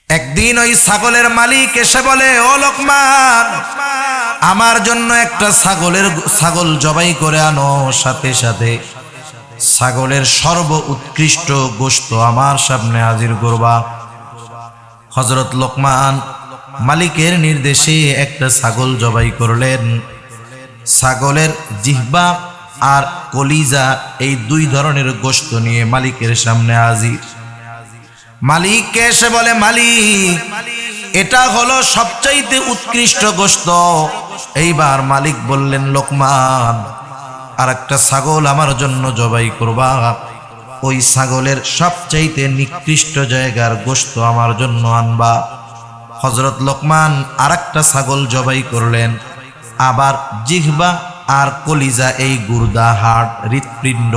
একদিন ওই ছাগলের মালিক এসে বলে, ও লোকমান, আমার জন্য একটা ছাগল জবাই করে আনো, সাথে সাথে ছাগলের সর্ব উৎকৃষ্ট গোশত আমার সামনে হাজির করবা। হযরত লোকমান মালিকের নির্দেশে একটা ছাগল জবাই করলেন। ছাগলের জিহ্বা আর কলিজা এই দুই ধরনের গোশত নিয়ে মালিকের সামনে হাজির। মালিককে এসে বলে, মালিক, এটা হলো সবচাইতে উৎকৃষ্ট গোশত। এইবার মালিক বললেন, লোকমান, আর একটা ছাগল আমার জন্য জবাই করবা। ওই ছাগলের সবচাইতে নিকৃষ্ট জায়গার গোশত আমার জন্য আনবা। হযরত লোকমান আর একটা ছাগল জবাই করলেন। আবার জিহ্বা আর কলিজা, এই গুর্দা, হাড়, হৃৎপিণ্ড,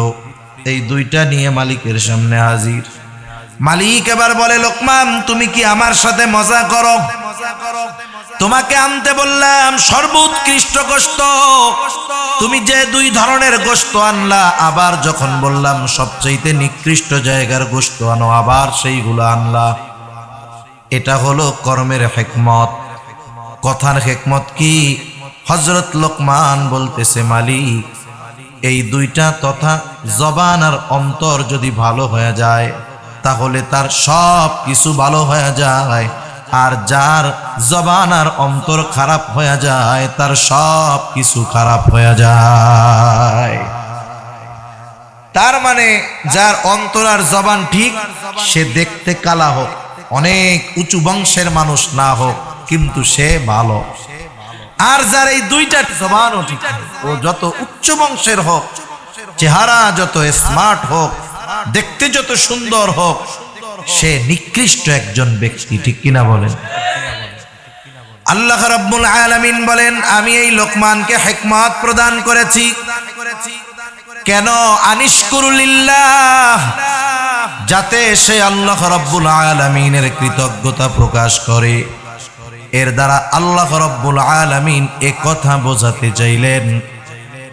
এই দুইটা নিয়ে মালিকের সামনে হাজির। মালিক এবার বলে, লোকমান, তুমি কি আমার সাথে মজা করো? তোমাকে আনতে বললাম সর্বোৎকৃষ্ট গোশত, তুমি যে দুই ধরনের গোশত আনলা, আবার যখন বললাম সবচাইতে নিকৃষ্ট জায়গার গোশত আনো, আবার সেইগুলো আনলা। এটা হলো কর্মের হিকমত। কথার হিকমত কি? হযরত লোকমান বলতেছে, মালিক, এই দুইটা তথা জবান আর অন্তর যদি ভালো হয়ে যায়, তাহলে তার সব কিছু ভালো হয়ে যায়। আর যার জবান আর অন্তর খারাপ হয়ে যায়, তার সব কিছু খারাপ হয়ে যায়। তার মানে যার অন্তর আর জবান ঠিক, সে দেখতে কালা হোক, অনেক উঁচু বংশের মানুষ না হোক, কিন্তু সে ভালো। আর যার এই দুইটা জবানও ঠিক, ও যত উচ্চ বংশের হোক, চেহারা যত স্মার্ট হোক, দেখতে যত সুন্দর হোক, সে নিকৃষ্ট একজন ব্যক্তি। ঠিক কিনা বলেন? আল্লাহ রাব্বুল আলামিন বলেন, আমি এই লোকমানকে হিকমত প্রদান করেছি। কেন? আনিশকুরুলিল্লাহ, যাতে সে আল্লাহ রাব্বুল আলামিনের কৃতজ্ঞতা প্রকাশ করে। এর দ্বারা আল্লাহ রাব্বুল আলামিন এ কথা বোঝাতে চাইলেন,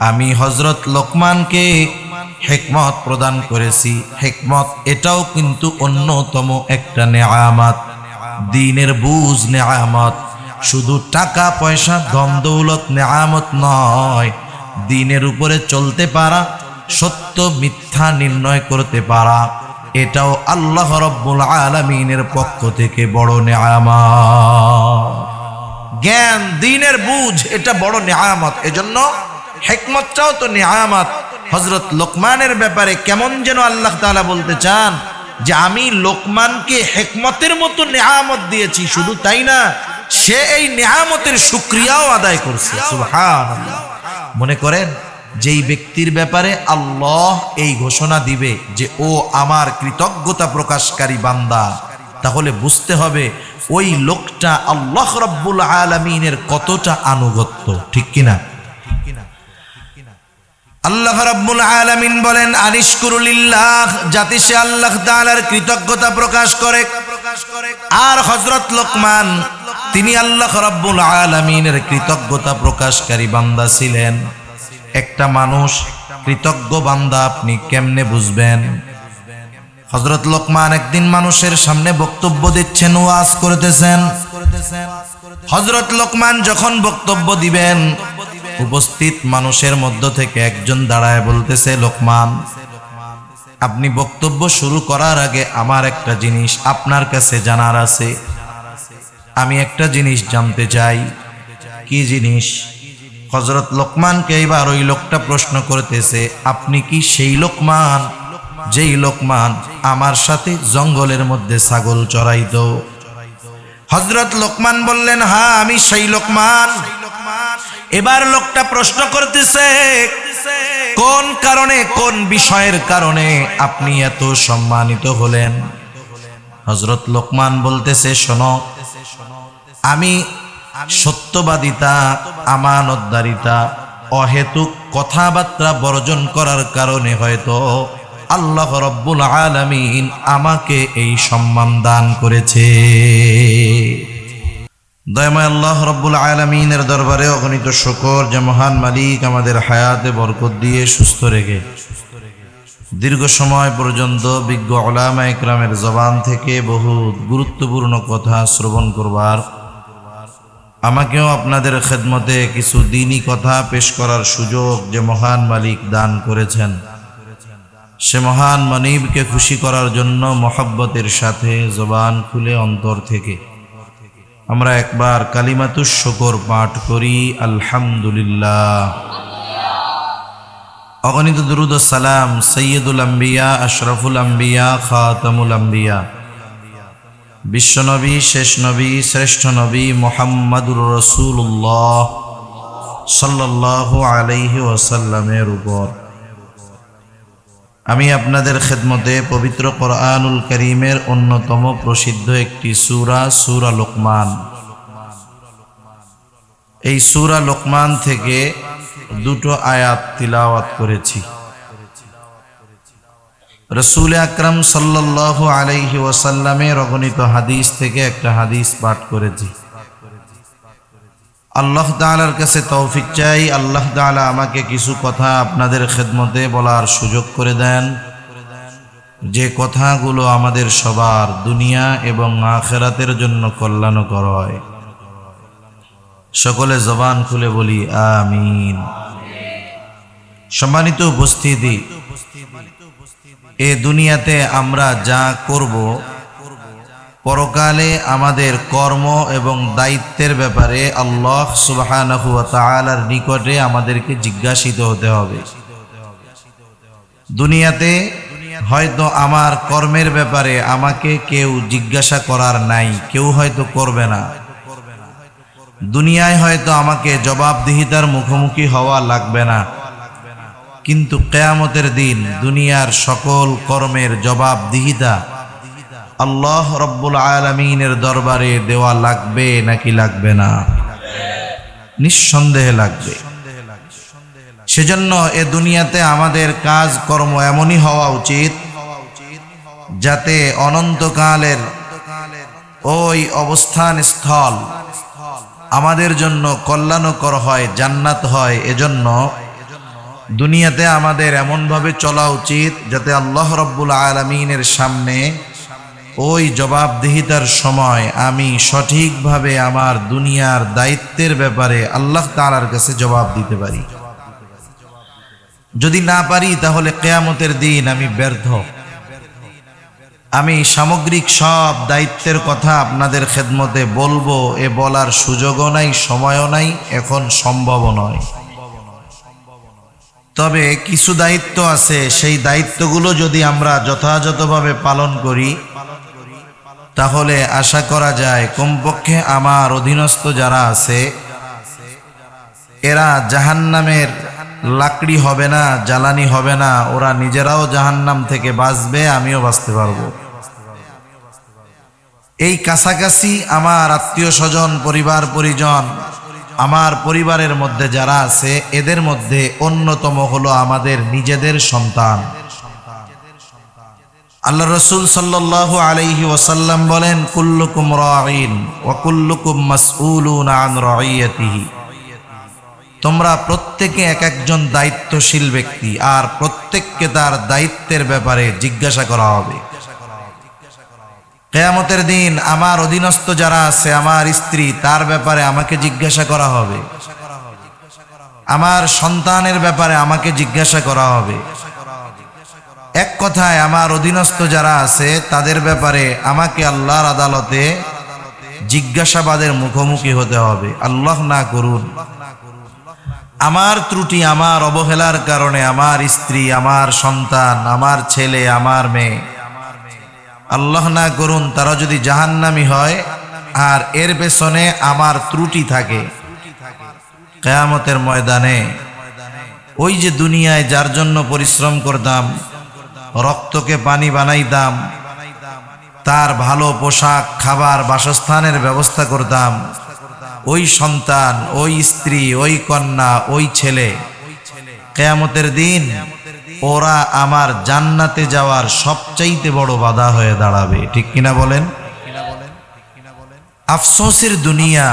আমি হযরত লোকমানকে হিকমত প্রদান করেছি। হিকমত এটাও কিন্তু অন্যতম একটা নেয়ামত, দ্বীনের বুঝ নেয়ামত। শুধু টাকা পয়সা ধন দৌলত নেয়ামত নয়, দ্বীনের উপরে চলতে পারা, সত্য মিথ্যা নির্ণয় করতে পারা, এটাও আল্লাহ রাব্বুল আলামিনের পক্ষ থেকে বড় নেয়ামত। জ্ঞান, দ্বীনের বুঝ, এটা বড় নেয়ামত। এজন্য হিকমতটাও তো নেয়ামত। হযরত লোকমানের ব্যাপারে কেমন যেন আল্লাহ তাআলা বলতে চান যে আমি লোকমানকে হিকমতের মতো নেয়ামত দিয়েছি। শুধু তাই না, সে এই নেয়ামতের শুকরিয়াও আদায় করছে। সুবহানাল্লাহ। মনে করেন, যেই ব্যক্তির ব্যাপারে আল্লাহ এই ঘোষণা দিবে যে ও আমার কৃতজ্ঞতা প্রকাশকারী বান্দা, তাহলে বুঝতে হবে ওই লোকটা আল্লাহ রাব্বুল আলামিনের কতটা আনুগত্য। ঠিক কিনা? আল্লাহ রাব্বুল আলামিন বলেন, আনিশকুরুলিল্লাহ, যাতে সে আল্লাহ তাআলার কৃতজ্ঞতা প্রকাশ করে। আর হযরত লোকমান, তিনি আল্লাহ রাব্বুল আলামিনের কৃতজ্ঞতা প্রকাশকারী বান্দা ছিলেন। একটা মানুষ কৃতজ্ঞ বান্দা আপনি কেমনে বুঝবেন? হযরত লোকমান একদিন মানুষের সামনে বক্তব্য দিচ্ছেন, ওয়াজ করতেছেন। হযরত লোকমান যখন বক্তব্য দিবেন, উপস্থিত মানুষের মধ্য থেকে একজন দাঁড়ায় বলতেছে, লোকমান, আপনি বক্তব্য শুরু করার আগে আমার একটা জিনিস আপনার কাছে জানার আছে। আমি একটা জিনিস জানতে চাই। কি জিনিস? হযরত লোকমানকে এবার ওই লোকটা প্রশ্ন করতেছে, আপনি কি সেই লোকমান যেই লোকমান আমার সাথে জঙ্গলের মধ্যে ছাগল চড়াইতো? হযরত লোকমান বললেন, হ্যাঁ, আমি সেই লোকমান। এবার লোকটা প্রশ্ন করতেছে, কোন কারণে, কোন বিষয়ের কারণে আপনি এত সম্মানিত হলেন? হযরত লোকমান বলতেছে, শোনো, আমি সত্যবাদিতা, আমানতদারিতা, অহেতুক কথাবার্তা বর্জন করার কারণে হয়তো আল্লাহ রাব্বুল আলামিন আমাকে এই সম্মান দান করেছে। দয়াময় আল্লাহ রাব্বুল আলামিনের দরবারে অগণিত শুকর যে মহান মালিক আমাদের হায়াতে বরকত দিয়ে সুস্থ রেখে দীর্ঘ সময় পর্যন্ত বিজ্ঞ উলামা ইকরামের জবান থেকে বহু গুরুত্বপূর্ণ কথা শ্রবণ করবার, আমাকেও আপনাদের খেদমতে কিছু দ্বীনি কথা পেশ করার সুযোগ যে মহান মালিক দান করেছেন, সে মহান মানিবকে খুশি করার জন্য মহব্বতের সাথে জবান খুলে অন্তর থেকে আমরা একবার কালিমাতুশ শুকর পাঠ করি। আলহামদুলিল্লাহ। অগণিত দুরুদ ও সালাম সৈয়দুল আম্বিয়া, আশরাফুল আম্বিয়া, খাতামুল আম্বিয়া, বিশ্বনবী, শেষ নবী, শ্রেষ্ঠ নবী মুহাম্মাদুর রাসূলুল্লাহ সাল্লাল্লাহু আলাইহি ওয়াসাল্লামের উপর আমি আপনাদের খেদমতে পবিত্র কোরআনুল কারীমের অন্যতম প্রসিদ্ধ একটি সূরা, সূরা লোকমান, এই সূরা লোকমান থেকে দুটো আয়াত তিলাওয়াত করেছি। রাসূল আকরাম সাল্লাল্লাহু আলাইহি ওয়াসাল্লামের অগণিত হাদিস থেকে একটা হাদিস পাঠ করেছি। আল্লাহ তাআলার কাছে তৌফিক চাই, আল্লাহ তাআলা আমাকে কিছু কথা আপনাদের খেদমতে বলার সুযোগ করে দেন, যে কথাগুলো আমাদের সবার দুনিয়া এবং আখিরাতের জন্য কল্যাণকর হয়। সকলে জবান খুলে বলি আমিন। সম্মানিত উপস্থিতি, এ দুনিয়াতে আমরা যা করব, পরকালে আমাদের কর্ম এবং দায়িত্বের ব্যাপারে আল্লাহ সুবহানাহু ওয়া তাআলার নিকটে আমাদেরকে জিজ্ঞাসিত হতে হবে। দুনিয়াতে হয়তো আমার কর্মের ব্যাপারে আমাকে কেউ জিজ্ঞাসা করার নাই, কেউ হয়তো করবে না। দুনিয়ায় হয়তো আমাকে জবাবদিহিতার মুখোমুখি হওয়া লাগবে না, কিন্তু কিয়ামতের দিন দুনিয়ার সকল কর্মের জবাবদিহিতা আল্লাহ রব্বুল আলামিনের দরবারে দেওয়া লাগবে নাকি লাগবে না? নিঃসন্দেহে লাগবে। সেজন্য এ দুনিয়াতে আমাদের কাজ কর্ম এমনই হওয়া উচিত যাতে অনন্তকালের ওই অবস্থান স্থল আমাদের জন্য কল্যাণকর হয়, জান্নাত হয়। এজন্য দুনিয়াতে আমাদের এমনভাবে চলা উচিত যাতে আল্লাহ রব্বুল আলামিনের সামনে ওই জবাবদিহিতার সময় আমি সঠিকভাবে আমার দুনিয়ার দায়িত্বের ব্যাপারে আল্লাহ তাআলার কাছে জবাব দিতে পারি। যদি না পারি তাহলে কিয়ামতের দিন আমি ব্যর্থ। আমি সামগ্রিক সব দায়িত্বের কথা আপনাদের খেদমতে বলবো, এ বলার সুযোগও নাই, সময়ও নাই, এখন সম্ভবও নয়। তবে কিছু দায়িত্ব আছে, সেই দায়িত্বগুলো যদি আমরা যথাযথভাবে পালন করি তাহলে আশা করা যায় কমপক্ষে আমার অধীনস্থ যারা আছে এরা জাহান্নামের লাকড়ি হবে না, জ্বালানি হবে না, ওরা নিজেরাও জাহান্নাম থেকে বাঁচবে, আমিও বাঁচতে পারবো। এই কাছাকাছি আমার আত্মীয় স্বজন, পরিবার পরিজন, আমার পরিবারের মধ্যে যারা আছে এদের মধ্যে অন্যতম হলো আমাদের নিজেদের সন্তান। আল্লাহ রাসূল সাল্লাল্লাহু আলাইহি ওয়াসাল্লাম বলেন, কুল্লুকুম রাঈন ওয়া কুল্লুকুম মাসউলুন আন রাইয়াতিহি। তোমরা প্রত্যেকে এক একজন দায়িত্বশীল ব্যক্তি, আর প্রত্যেককে তার দায়িত্বের ব্যাপারে জিজ্ঞাসা করা হবে। কিয়ামতের দিন আমার অধীনস্থ যারা আছে, আমার স্ত্রী, তার ব্যাপারে আমাকে জিজ্ঞাসা করা হবে। আমার সন্তানের ব্যাপারে আমাকে জিজ্ঞাসা করা হবে। এক কথায় আমার অধীনস্থ যারা আছে তাদের ব্যাপারে আমাকে আল্লাহর আদালতে জিজ্ঞাসাবাদের মুখোমুখি হতে হবে। আল্লাহ না করুন আমার ত্রুটি, আমার অবহেলার কারণে আমার স্ত্রী, আমার সন্তান, আমার ছেলে, আমার মেয়ে, আল্লাহ না করুন তারা যদি জাহান্নামী হয় আর এর পেছনে আমার ত্রুটি থাকে, কিয়ামতের ময়দানে ওই যে দুনিয়ায় যার জন্য পরিশ্রম করতাম, রক্তকে পানি বানাইতাম, তার ভালো পোশাক, খাবার, বাসস্থানের ব্যবস্থা করতাম, ওই সন্তান, ওই স্ত্রী, ওই কন্যা, ওই ছেলে, কিয়ামতের দিন ওরা আমার জান্নাতে যাওয়ার সবচাইতে বড় বাধা হয়ে দাঁড়াবে। ঠিক কিনা বলেন? আফসোসের দুনিয়া।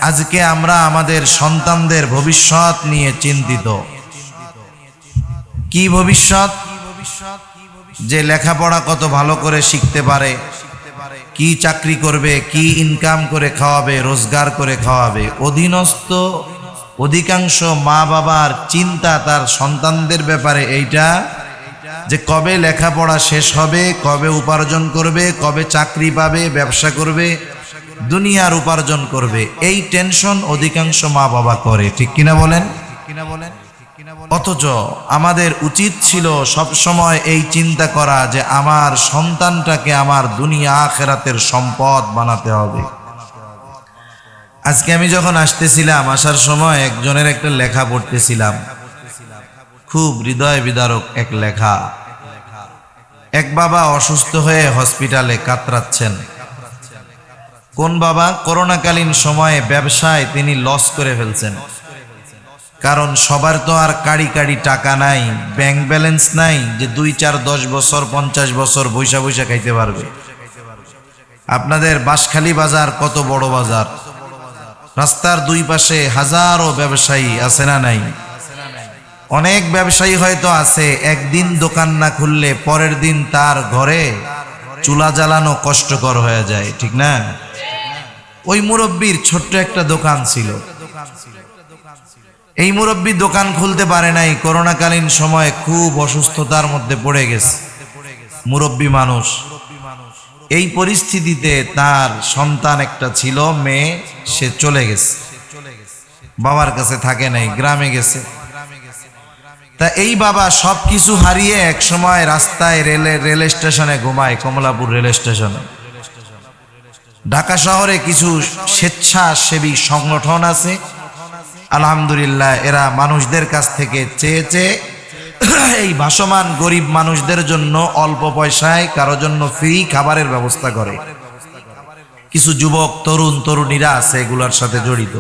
আজকে আমরা আমাদের সন্তানদের ভবিষ্যৎ নিয়ে চিন্তিত। কি ভবিষ্যৎ? যে লেখাপড়া কত ভালো করে শিখতে পারে, কি চাকরি করবে, কি ইনকাম করে খাওয়াবে, রোজগার করে খাওয়াবে। অধীনস্থ অধিকাংশ মা বাবার চিন্তা তার সন্তানদের ব্যাপারে এইটা যে কবে লেখাপড়া শেষ হবে, কবে উপার্জন করবে, কবে চাকরি পাবে, ব্যবসা করবে, দুনিয়ার উপার্জন করবে। এই টেনশন অধিকাংশ মা বাবা করে, ঠিক কিনা বলেন? অথচ আমাদের উচিত ছিল সব সময় এই চিন্তা করা যে আমার সন্তানটাকে আমার দুনিয়া আখিরাতের সম্পদ বানাতে হবে। আজকে আমি যখন আসতেছিলাম, আসার সময় একজনের একটা লেখা পড়তেছিলাম, খুব হৃদয় বিদারক এক লেখা। এক বাবা অসুস্থ হয়ে হসপিটালে কাতরাচ্ছেন। কোন বাবা? করোনাকালীন সময়ে ব্যবসায় তিনি লস করে ফেলছেন। কারণ সবার তো আর কাড়ি কাড়ি টাকা নাই, ব্যাংক ব্যালেন্স নাই যে 2, 4, 10 বছর 50 বছর বৈশা বৈশা খাইতে পারবে। আপনাদের বাঁশখালী বাজার কত বড় বাজার, রাস্তার দুই পাশে হাজারো ব্যবসায়ী আছে না নাই? অনেক ব্যবসায়ী হয়তো আছে, একদিন দোকান না খুললে পরের দিন তার ঘরে চুলা জ্বালানো কষ্টকর হয়ে যায়, ঠিক না? ওই মুরব্বির ছোট্ট একটা দোকান ছিল। এই মুরব্বী দোকান খুলতে পারে নাই, করোনাকালীন সময়ে খুব অসুস্থতার মধ্যে পড়ে গেছে। মুরব্বী মানুষ, এই পরিস্থিতিতে তার সন্তান একটা ছিল, মেয়ে, সে চলে গেছে, বাবার কাছে থাকে নাই, গ্রামে গেছে। তা এই বাবা সবকিছু হারিয়ে এক সময় রাস্তায় রেল স্টেশনে ঘুমায়, কমলাপুর রেল স্টেশনে। ঢাকা শহরে কিছু স্বেচ্ছাসেবী সংগঠন আছে, আলহামদুলিল্লাহ, এরা মানুষদের কাছ থেকে চেয়ে চেয়ে এই ভাসমান গরিব মানুষদের জন্য অল্প পয়সায় কারো জন্য ফ্রি খাবারের ব্যবস্থা করে। কিছু যুবক তরুণ তরুণীরা আছে এগুলোর সাথে জড়িত।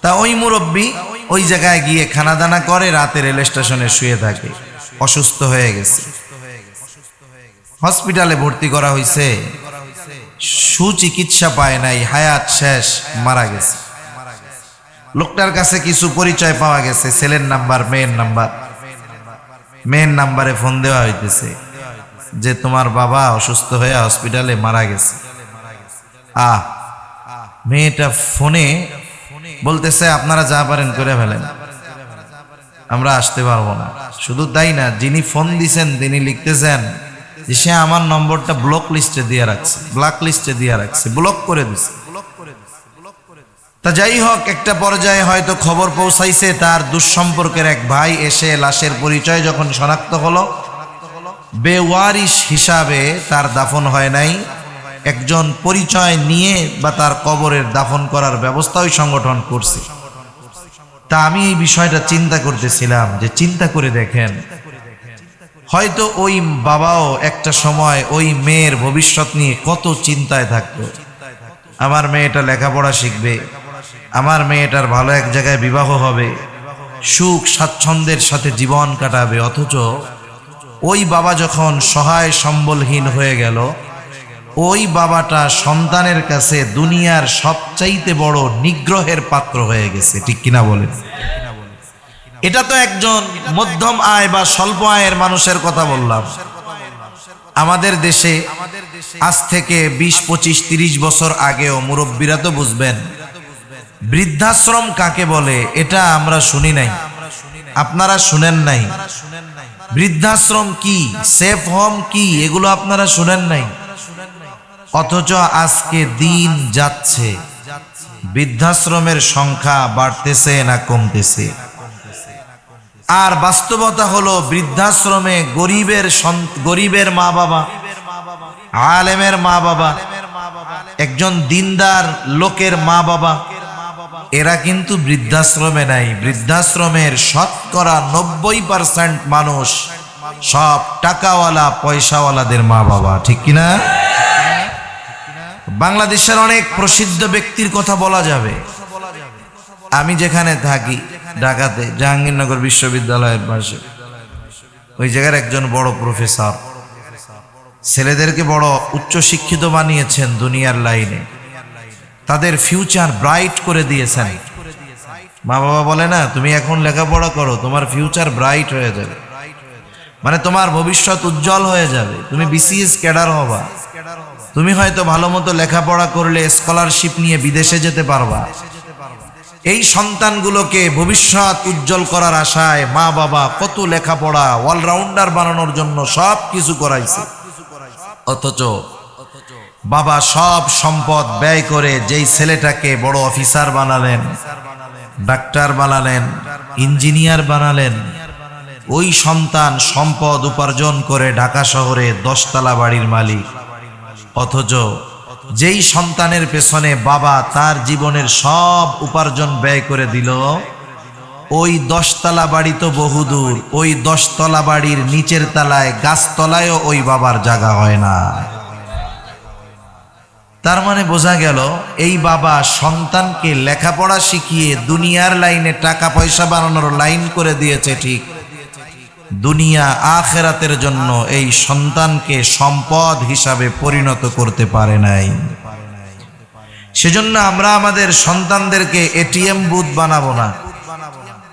তা ওই মুরব্বী ওই জায়গায় গিয়ে খানা দানা করে, রাতে রেল স্টেশনে শুয়ে থাকে। অসুস্থ হয়ে গেছে, হসপিটালে ভর্তি করা হয়েছে, সুচিকিৎসা পায় নাই, হায়াত শেষ, মারা গেছে। লোকটার কাছে কিছু পরিচয় পাওয়া গেছে, ছেলের নাম্বার, মেয়ের নাম্বার। মেয়ের নাম্বারে ফোন দেওয়া হইতেছে যে তোমার বাবা অসুস্থ হয়ে হসপিটালে মারা গেছে। মেয়েটা ফোনে বলতেছে আপনারা যা পারেন করে ফেলেন, আমরা আসতে পারবো না। শুধু তাই না, যিনি ফোন দিছেন তিনি লিখতেছেন যে সে আমার নম্বরটা ব্লক লিস্টে দিয়ে রাখছে, ব্ল্যাক লিস্টে দিয়ে রাখছে, ব্লক করে দিছে। তা যাই হোক, একটা পর্যায়ে হয়তো খবর পৌঁছাইছে, তার দুঃসম্পর্কের এক ভাই এসে লাশের পরিচয় যখন শনাক্ত হলো, বেওয়ারিশ হিসাবে তার দাফন হয় নাই, একজন পরিচয় নিয়ে বা তার কবরের দাফন করার ব্যবস্থা ওই সংগঠন করছে। তা আমি এই বিষয়টা চিন্তা করতেছিলাম যে চিন্তা করে দেখেন, হয়তো ওই বাবাও একটা সময় ওই মেয়ের ভবিষ্যৎ নিয়ে কত চিন্তায় থাকতো। আমার মেয়েটা লেখাপড়া শিখবে, আমার মেয়েটার ভালো এক জায়গায় বিবাহ হবে, সুখ স্বাচ্ছন্দ্যের সাথে জীবন কাটাবে। অথচ ওই বাবা যখন সহায় সম্বলহীন হয়ে গেল, ওই বাবাটা সন্তানের কাছে দুনিয়ার সবচাইতে বড় নিগ্রহের পাত্র হয়ে গেছে, ঠিক কিনা বলেন? এটা তো একজন মধ্যম আয় বা স্বল্প আয়ের মানুষের কথা বললাম। আমাদের দেশে আজ থেকে 20, 25, 30 বছর আগেও মুরব্বীরা তো বুঝবেন বৃদ্ধাশ্রম কাকে বলে, এটা আমরা শুনি নাই, আপনারা শুনেন নাই। বৃদ্ধাশ্রম কি, সেফ হোম কি, এগুলো আপনারা শুনেন নাই। অথচ আজকে দিন যাচ্ছে, বৃদ্ধাশ্রমের সংখ্যা বাড়তেছে না কমতেছে? আর বাস্তবতা হলো বৃদ্ধাশ্রমে গরিবের মা বাবা, আলেমের মা বাবা, একজন দিনদার লোকের মা বাবা, এরা কিন্তু বৃদ্ধাশ্রমে নাই। বৃদ্ধাশ্রমের শতকরা 90% মানুষ সব টাকাওয়ালা পয়সাওয়ালাদের মা বাবা, ঠিক কিনা? বাংলাদেশের অনেক প্রসিদ্ধ ব্যক্তির কথা বলা যাবে। আমি যেখানে থাকি ঢাকাতে, জাহাঙ্গীরনগর বিশ্ববিদ্যালয়ের পাশে, ওই জায়গার একজন বড় প্রফেসর ছেলেদেরকে বড় উচ্চ শিক্ষিত বানিয়েছেন দুনিয়ার লাইনে, তাদের ফিউচার ব্রাইট করে দিয়েছেন। মা বাবা বলে না, তুমি এখন লেখাপড়া করো, তোমার ফিউচার ব্রাইট হয়ে যাবে। মানে তোমার ভবিষ্যৎ উজ্জ্বল হয়ে যাবে, তুমি বিসিএস ক্যাডার হবা, তুমি হয়তো ভালো মতো লেখাপড়া করলে স্কলারশিপ নিয়ে বিদেশে যেতে পারবা। এই সন্তানগুলোকে ভবিষ্যৎ উজ্জ্বল করার আশায় মা বাবা কত লেখাপড়া অলরাউন্ডার বানানোর জন্য সব কিছু করাইছে, অথচ বাবা সব সম্পদ ব্যয় করে যেই ছেলেটাকে বড় অফিসার বানালেন, ডাক্তার বানালেন, ইঞ্জিনিয়ার বানালেন, ওই সন্তান সম্পদ উপার্জন করে ঢাকা শহরে 10 তলা বাড়ির মালিক। অথচ যেই সন্তানের পেছনে বাবা তার জীবনের সব উপার্জন ব্যয় করে দিল, ওই 10 তলা বাড়ি তো বহুদূর, ওই 10 তলা বাড়ির নিচের তলায় গাছতলায়ও ওই বাবার জায়গা হয় না। তার মানে বোঝা গেল এই বাবা সন্তানকে লেখাপড়া শিখিয়ে দুনিয়ার লাইনে টাকা পয়সা বানানোর লাইন করে দিয়েছে ঠিক, দুনিয়া আখেরাতের জন্য এই সন্তানকে সম্পদ হিসাবে পরিণত করতে পারে নাই। সেজন্য আমরা আমাদের সন্তানদেরকে এটিএম বুথ বানাবো না,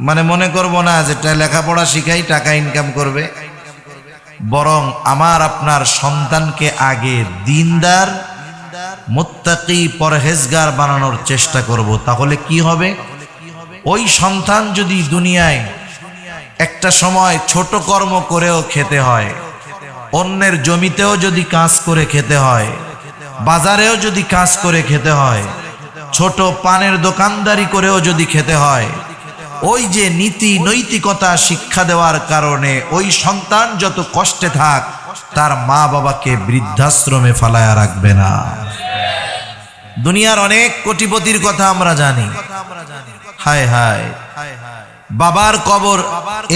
মানে মনে করব না যেটা লেখাপড়া শিখাই টাকা ইনকাম করবে, বরং আমার আপনার সন্তানকে আগে দিনদার, মুত্তাকি, পরহেজগার বানানোর চেষ্টা করব। তাহলে কি হবে, ওই সন্তান যদি দুনিয়ায় একটা সময় ছোট কর্ম করেও খেতে হয়, অন্যের জমিতেও যদি কাজ করে খেতে হয়, বাজারেও যদি কাজ করে খেতে হয়, ছোট পানের দোকানদারি করেও যদি খেতে হয়, ওই যে নীতি নৈতিকতা শিক্ষা দেওয়ার কারণে ওই সন্তান যত কষ্টে থাক তার মা বাবাকে বৃদ্ধাশ্রমে ফালায়া রাখবে না। দুনিয়ার অনেক কোটিপতির কথা আমরা জানি, হায় হায় বাবার কবর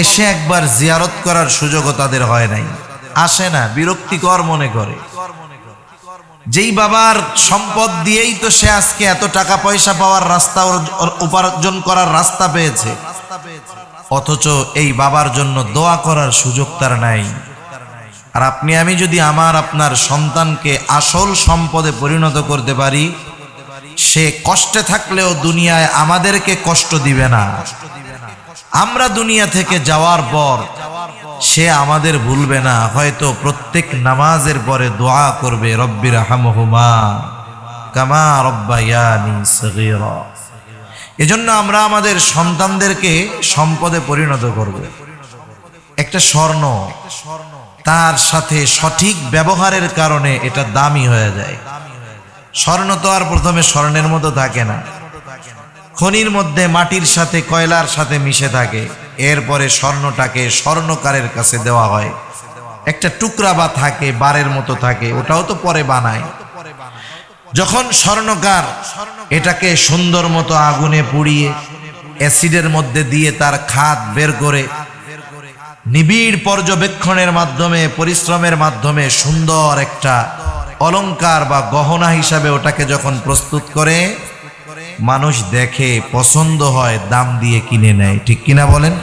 এসে একবার জিয়ারত করার সুযোগও তাদের হয় নাই, আসে না, বিরক্তিকর মনে করে। যেই বাবার সম্পদ দিয়েই তো সে আজকে এত টাকা পয়সা পাওয়ার রাস্তা, উপার্জন করার রাস্তা পেয়েছে, অথচ এই বাবার জন্য দোয়া করার সুযোগ তার নাই। আর আপনি আমি যদি আমার আপনার সন্তানকে আসল সম্পদে পরিণত করতে পারি, সে কষ্টে থাকলেও দুনিয়ায় আমাদেরকে কষ্ট দিবে না। আমরা দুনিয়া থেকে যাওয়ার পর সে আমাদের ভুলবে না, হয়তো প্রত্যেক নামাজের পরে দোয়া করবে, রব্বির হামহুমা কামা রব্বায়ানি সগীরা। এজন্য আমরা আমাদের সন্তানদেরকে সম্পদে পরিণত করব। একটা স্বর্ণ, তার সাথে সঠিক ব্যবহারের কারণে এটা দামি হয়ে যায়। স্বর্ণ তো আর প্রথমে স্বর্ণের মতো থাকে না, খনির মধ্যে মাটির সাথে কয়লার সাথে মিশে থাকে, এরপরে স্বর্ণটাকে স্বর্ণকারের কাছে দেওয়া হয়। একটা টুকরা বা থাকে, বারের মতো থাকে, ওটাও তো পরে বানায়। যখন স্বর্ণকার এটাকে সুন্দর মতো আগুনে পুড়িয়ে অ্যাসিডের মধ্যে দিয়ে তার খাদ বের করে নিবিড় পর্যবেক্ষণের মাধ্যমে, পরিশ্রমের মাধ্যমে সুন্দর একটা অলংকার বা গহনা হিসাবে ওটাকে যখন প্রস্তুত করে, মানুষ দেখে, পছন্দ হয়, দাম দিয়ে কিনে নেয়, ঠিক কিনা বলেন?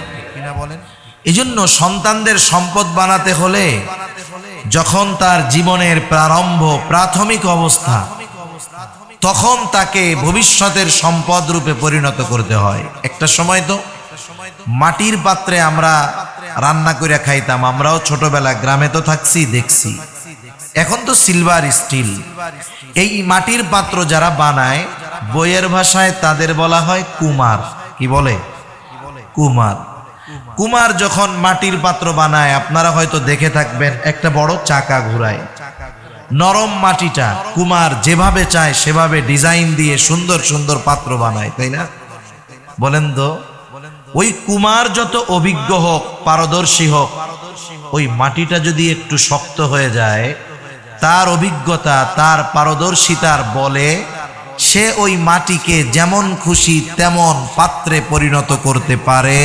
এজন্য সন্তানদের সম্পদ বানাতে হলে যখন তার জীবনের প্রারম্ভ, প্রাথমিক অবস্থা, তখন তাকে ভবিষ্যতের সম্পদ রূপে পরিণত করতে হয়। একটা সময় তো মাটির পাত্রে আমরা রান্না করে খাইতাম, আমরাও ছোটবেলা গ্রামে তো থাকছি, দেখছি। এখন তো সিলভার স্টিল। এই মাটির পাত্র যারা বানায়, বইয়ের ভাষায় তাদের বলা হয় কুমার। কি বলে? কুমার। কুমার যখন মাটির পাত্র বানায়, আপনারা হয়তো দেখে থাকবেন, একটা বড় চাকা ঘুরায়, নরম মাটিটা কুমার যেভাবে চায় সেভাবে ডিজাইন দিয়ে সুন্দর সুন্দর পাত্র বানায়, তাই না? বলেন তো, ওই কুমার যত অভিজ্ঞ হোক, পারদর্শী হোক, ওই মাটিটা যদি একটু শক্ত হয়ে যায়, তার অভিজ্ঞতা, তার পারদর্শিতার বলে সে ওই মাটিকে যেমন খুশি তেমন পাত্রে পরিণত করতে পারে।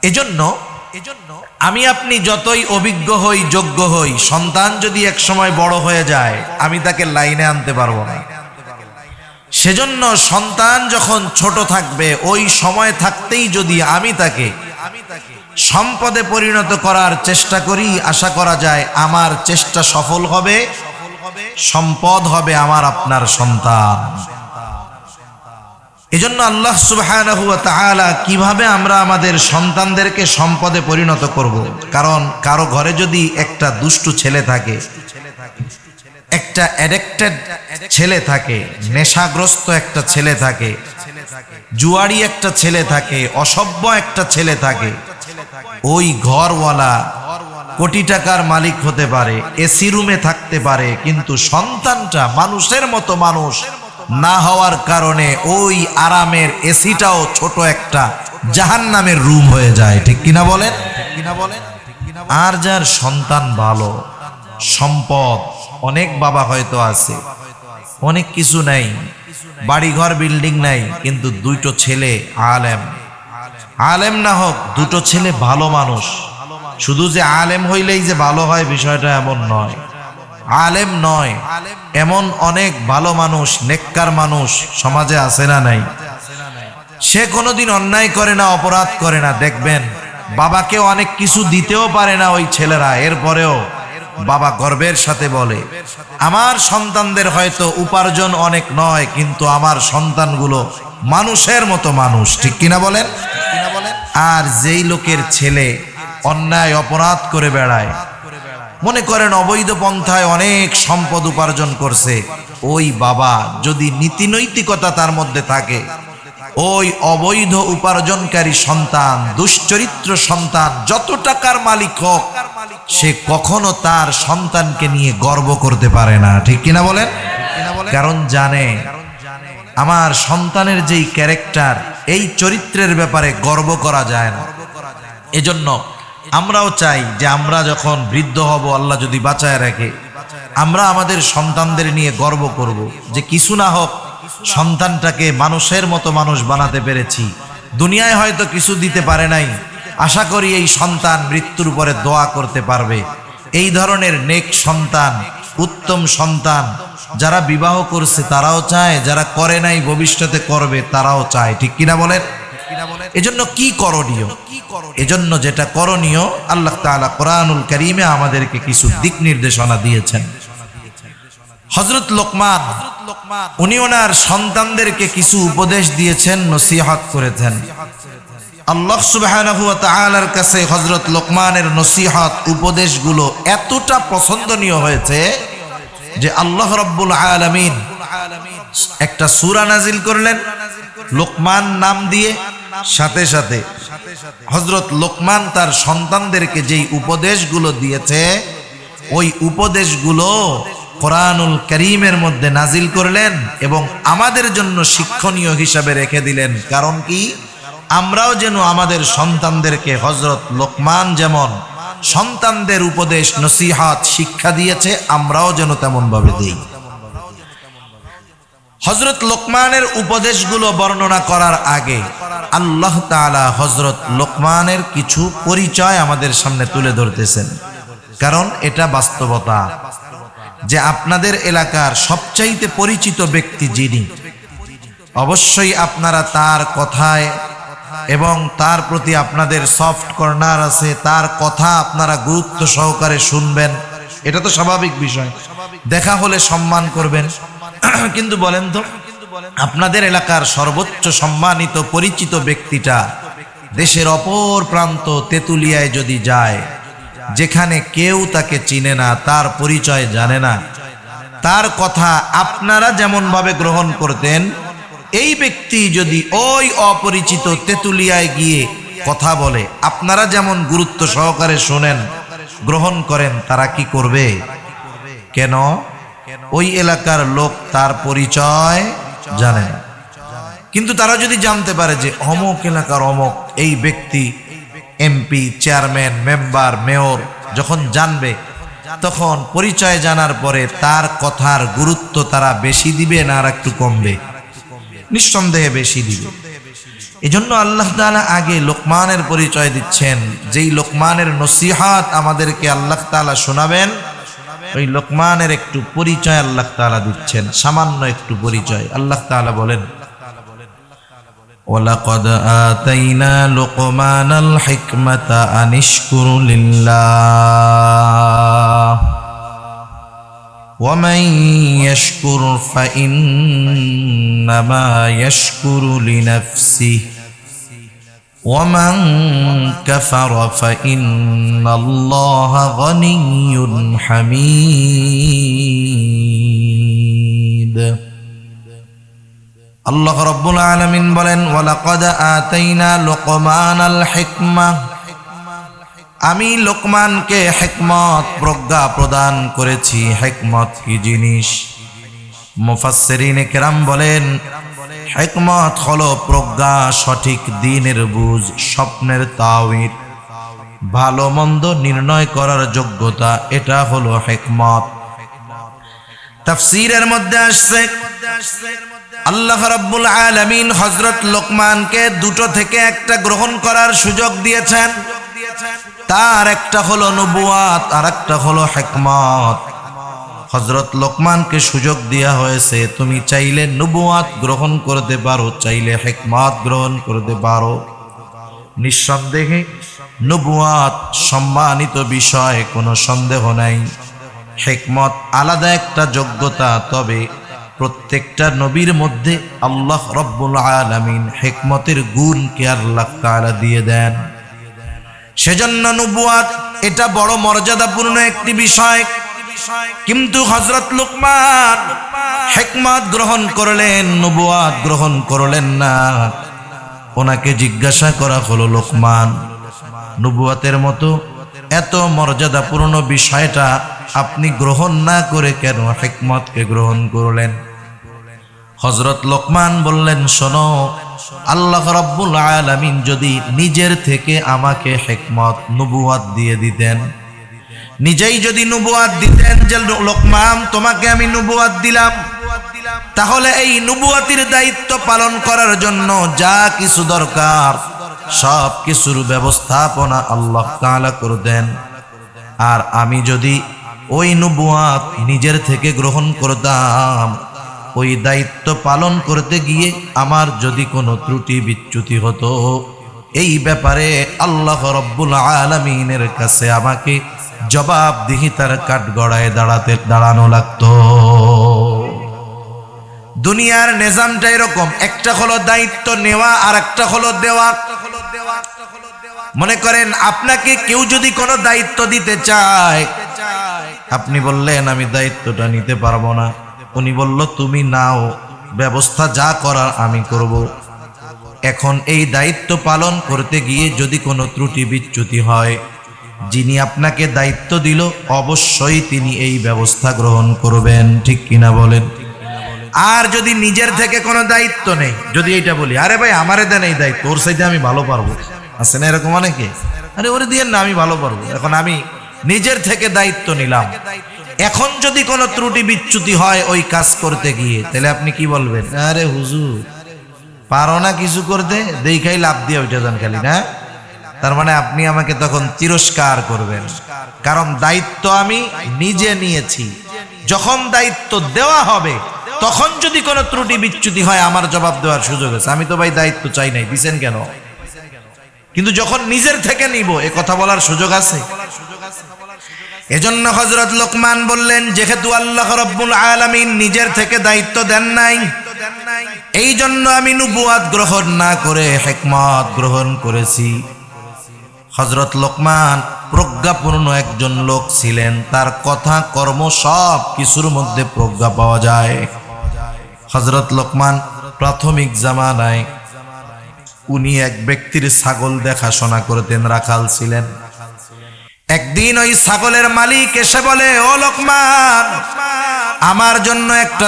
এজন্য আমি আপনি যতই অভিজ্ঞ হই, যোগ্য হই, সন্তান যদি এক সময় বড় হয়ে যায়, আমি তাকে লাইনে আনতে পারবো না। সেজন্য সন্তান যখন ছোট থাকবে, ওই সময় থাকতেই যদি আমি তাকে সম্পদে পরিণত করার চেষ্টা করি, আশা করা যায় আমার চেষ্টা সফল হবে, সম্পদ হবে আমার আপনার সন্তান। এজন্য আল্লাহ সুবহানাহু ওয়া তাআলা কিভাবে আমরা আমাদের সন্তানদেরকে সম্পদে পরিণত করব, কারণ কারো ঘরে যদি একটা দুষ্টু ছেলে থাকে, একটা অ্যাডিক্টেড ছেলে থাকে, নেশাগ্রস্ত একটা ছেলে থাকে, জুয়ারি একটা ছেলে থাকে, অসভ্য একটা ছেলে থাকে, ওই ঘরওয়ালা কোটি টাকার মালিক হতে পারে, এসি রুমে থাকতে পারে, কিন্তু সন্তানটা মানুষের মতো মানুষ না হওয়ার কারণে ওই আরামের এসিটাও ছোট একটা জাহান্নামের রুম হয়ে যায়। ঠিক কিনা বলেন? আর যার সন্তান ভালো, সম্পদ, অনেক বাবা হয়তো আছে, অনেক কিছু নাই, বাড়িঘর বিল্ডিং নাই, কিন্তু দুটো ছেলে আলেম, আলেম না হোক দুটো ছেলে ভালো মানুষ। শুধু যে আলেম হইলেই যে ভালো হয় বিষয়টা এমন নয়, আলেম নয়, এমন অনেক ভালো মানুষ, নেককার মানুষ সমাজে আছে না নাই? সে কোনোদিন অন্যায় করে না, অপরাধ করে না, দেখবেন বাবাকে অনেক কিছু দিতেও পারে না ওই ছেলেরা, এরপরেও বাবা গর্বের সাথে বলে, আমার সন্তানদের হয়তো উপার্জন অনেক নয়, কিন্তু আমার সন্তানগুলো মানুষের মতো মানুষ। ঠিক কিনা বলেন? আর যেই লোকের ছেলে অন্যায় অপরাধ করে বেড়ায়, মনে করেন অবৈধ পন্থায় অনেক সম্পদ উপার্জন করছে, ওই বাবা যদি নীতি নৈতিকতা তার মধ্যে থাকে, ওই অবৈধ উপার্জনকারী সন্তান, দুশ্চরিত্র সন্তান যত টাকার মালিক হোক, সে কখনো তার সন্তানকে নিয়ে গর্ব করতে পারে না। ঠিক কিনা বলেন? কারণ জানে আমার সন্তানের যেই ক্যারেক্টার, এই চরিত্রের ব্যাপারে গর্ব করা যায় না। এজন্য আমরাও চাই যে আমরা যখন বৃদ্ধ হব, আল্লাহ যদি বাঁচায় রাখে, আমরা আমাদের সন্তানদের নিয়ে গর্ব করব যে কিছু না হোক সন্তানটাকে মানুষের মতো মানুষ বানাতে পেরেছি। দুনিয়ায় হয়তো কিছু দিতে পারে নাই, আশা করি এই সন্তান মৃত্যুর পরে দোয়া করতে পারবে। এই ধরনের নেক সন্তান, উত্তম সন্তান যারা বিবাহ করছে তারাও চায়, যারা করে নাই ভবিষ্যতে করবে তারাও চায়। ঠিক কিনা বলেন? এজন্য কি করণীয়? এজন্য যেটা করণীয়, আল্লাহ তাআলা কোরআনুল কারীমে আমাদেরকে কিছু দিক নির্দেশনা দিয়েছেন। হযরত লোকমান উনি ওনার সন্তানদেরকে কিছু উপদেশ দিয়েছেন, নসিহত করেছেন। আল্লাহ সুবহানাহু ওয়া তাআলার কাছে হযরত লোকমানের নসিহত, উপদেশগুলো এতটা পছন্দনীয় হয়েছে যে আল্লাহ রাব্বুল আলামিন একটা সূরা নাজিল করলেন লোকমান নাম দিয়ে। সাথে সাথে হযরত লোকমান তার সন্তানদেরকে যেই উপদেশগুলো দিয়েছে, ওই উপদেশগুলো কোরআনুল কারীমের মধ্যে নাজিল করলেন এবং আমাদের জন্য শিক্ষণীয় হিসাবে রেখে দিলেন। কারণ কি? আমরাও যেন আমাদের সন্তানদেরকে হযরত লোকমান যেমন সন্তানদের উপদেশ, নসিহত, শিক্ষা দিয়েছে, আমরাও যেন তেমন ভাবে দিই। হযরত লোকমানের উপদেশগুলো বর্ণনা করার আগে আল্লাহ তাআলা হযরত লোকমানের কিছু পরিচয় আমাদের সামনে তুলে ধরতেছেন। কারণ এটা বাস্তবতা যে আপনাদের এলাকার সবচাইতে পরিচিত ব্যক্তি যিনি, অবশ্যই আপনারা তার কথায় এবং তার প্রতি আপনাদের সফট কর্নার আছে, তার কথা আপনারা গুরুত্ব সহকারে শুনবেন, এটা তো স্বাভাবিক বিষয়। দেখা হলে সম্মান করবেন। কিন্তু বলেন তো, আপনাদের এলাকার সর্বোচ্চ সম্মানিত পরিচিত ব্যক্তিটা দেশের অপর প্রান্ত তেতুলিয়ায় যদি যায়, যেখানে কেউ তাকে চিনে না, তার পরিচয় জানে না, তার কথা আপনারা যেমন ভাবে গ্রহণ করতেন, এই ব্যক্তি যদি ওই অপরিচিত তেতুলিয়ায় গিয়ে কথা বলে, আপনারা যেমন গুরুত্ব সহকারে শোনেন, গ্রহণ করেন, তারা কি করবে? কেন? ওই এলাকার লোক তার পরিচয় জানে না। কিন্তু তারা যদি জানতে পারে যে অমুক এলাকার অমুক এই ব্যক্তি এমপি, চেয়ারম্যান, মেম্বার, মেয়র, যখন জানবে, তখন পরিচয় জানার পরে তার কথার গুরুত্ব তারা বেশি দিবে না আর একটু কমবে? নিঃসন্দেহে বেশি দিবে। এজন্য আল্লাহ তাআলা আগে লোকমানের পরিচয় দিচ্ছেন। যেই লোকমানের নসিহত আমাদেরকে আল্লাহ তাআলা শোনাবেন, ওই লোকমানের একটু পরিচয় আল্লাহ তাআলা দিচ্ছেন, সামান্য একটু পরিচয়। আল্লাহ তাআলা বলেন, ওয়ালাকাদ আতাইনা লুকমানাল হিকমাতা আনিশকুর লিল্লাহ ومن يشكر فإنما يشكر لنفسه ومن كفر فإن الله غني حميد আল্লাহ রাব্বুল আলামিন বলেন ওয়ালাকাদ আতাইনা লুকমানাল হিকমা আমি লোকমানকে হিকমত প্রজ্ঞা প্রদান করেছি হিকমত কি জিনিস মুফাসসিরিনে কেরাম বলেন হিকমত হলো প্রজ্ঞা সঠিক দ্বীনের বুঝ স্বপ্নের তাওয়িল ভালো মন্দ নির্ণয় করার যোগ্যতা এটা হলো হিকমত তাফসীরের মধ্যে আসছে আল্লাহ রাব্বুল আলামিন হযরত লোকমানকে দুটো থেকে একটা গ্রহণ করার সুযোগ দিয়েছেন তার একটা হলো নবুয়াত আর একটা হলো হিকমত হযরত লোকমানকে সুযোগ দেয়া হয়েছে তুমি চাইলে নবুয়াত গ্রহণ করতে পারো চাইলে হিকমত গ্রহণ করতে পারো নিঃসন্দেহে নবুয়াত সম্মানিত বিষয় কোনো সন্দেহ নাই হিকমত আলাদা একটা যোগ্যতা তবে প্রত্যেকটা নবীর মধ্যে আল্লাহ রাব্বুল আলামিন হিকমতের গুণকে আল্লাহ তাআলা দিয়ে দেন সেজন্য নবুয়াত এটা বড় মর্যাদাপূর্ণ একটি বিষয় কিন্তু হযরত লোকমান হিকমত গ্রহণ করলেন নবুয়াত গ্রহণ করলেন না ওনাকে জিজ্ঞাসা করা হলো লোকমান নবুয়াতের মতো এত মর্যাদাপূর্ণ বিষয়টা আপনি গ্রহণ না করে কেন হিকমতকে গ্রহণ করলেন হযরত লোকমান বললেন শোনো আল্লাহ রাব্বুল আলামিন যদি নিজের থেকে আমাকে হিকমত নবুয়াত দিয়ে দিতেন নিজেই যদি নবুয়াত দিতেন যে লোকমান তোমাকে আমি নবুয়াত দিলাম তাহলে এই নবুয়াতের দায়িত্ব পালন করার জন্য যা কিছু দরকার সব কিছুর ব্যবস্থাপনা আল্লাহ তাআলা করে দেন আর আমি যদি ওই নবুয়াত নিজের থেকে গ্রহণ করতাম ওই দায়িত্ব পালন করতে গিয়ে আমার যদি কোনো ত্রুটি বিচ্যুতি হতো এই ব্যাপারে আল্লাহ রাব্বুল আলামিনের কাছে আমাকে জবাবদিহিতার কাঠগড়ায় দাঁড়ানো লাগতো দুনিয়ার নিজামটা এরকম একটা হলো দায়িত্ব নেওয়া আর একটা হলো দেওয়া মনে করেন আপনাকে কেউ যদি কোনো দায়িত্ব দিতে চায় আপনি বললেন আমি দায়িত্বটা নিতে পারবো না উনি বলল তুমি নাও ব্যবস্থা যা করার আমি করব এখন এই দায়িত্ব পালন করতে গিয়ে যদি কোনো ত্রুটি বিচ্যুতি হয় যিনি আপনাকে দায়িত্ব দিল অবশ্যই তিনি এই ব্যবস্থা গ্রহণ করবেন ঠিক কিনা বলেন আর যদি নিজের থেকে কোনো দায়িত্ব নেই যদি এইটা বলি আরে ভাই আমারে দেন এই দায়িত্ব ওর সাথে আমি ভালো পারবো আছে না এরকম অনেকে আরে ওরে দিয়েন না আমি ভালো পারবো এখন আমি নিজের থেকে দায়িত্ব নিলাম এখন যদি কোনো ত্রুটি বিচ্যুতি হয় ওই কাজ করতে গিয়ে তাহলে আপনি কি বলবেন আরে হুজুর পারো না কিছু করতে দেখাই লাভ দিয়ে ওইটা যান খালি না তার মানে আপনি আমাকে তখন তিরস্কার করবেন কারণ দায়িত্ব আমি নিজে নিয়েছি যখন দায়িত্ব দেওয়া হবে তখন যদি কোনো ত্রুটি বিচ্যুতি হয় আমার জবাব দেওয়ার সুযোগ আছে আমি তো ভাই দায়িত্ব চাই নাই দিছেন কেন কিন্তু যখন নিজের থেকে নিব এ কথা বলার সুযোগ আছে এজন্য হযরত লোকমান বললেন যেহেতু আল্লাহ রাব্বুল আলামিন নিজের থেকে দায়িত্ব দেন নাই এই জন্য আমি নবুয়াত গ্রহণ না করে হিকমত গ্রহণ করেছি হযরত লোকমান প্রজ্ঞাপূর্ণ একজন লোক ছিলেন তার কথা কর্ম সব কিছুর মধ্যে প্রজ্ঞা পাওয়া যায় হযরত লোকমান প্রাথমিক জামানায় উনি এক ব্যক্তির ছাগল দেখাশোনা করতেন রাখাল ছিলেন একদিন ওই ছাগলের মালিক এসে বলে ও লোকমান আমার জন্য একটা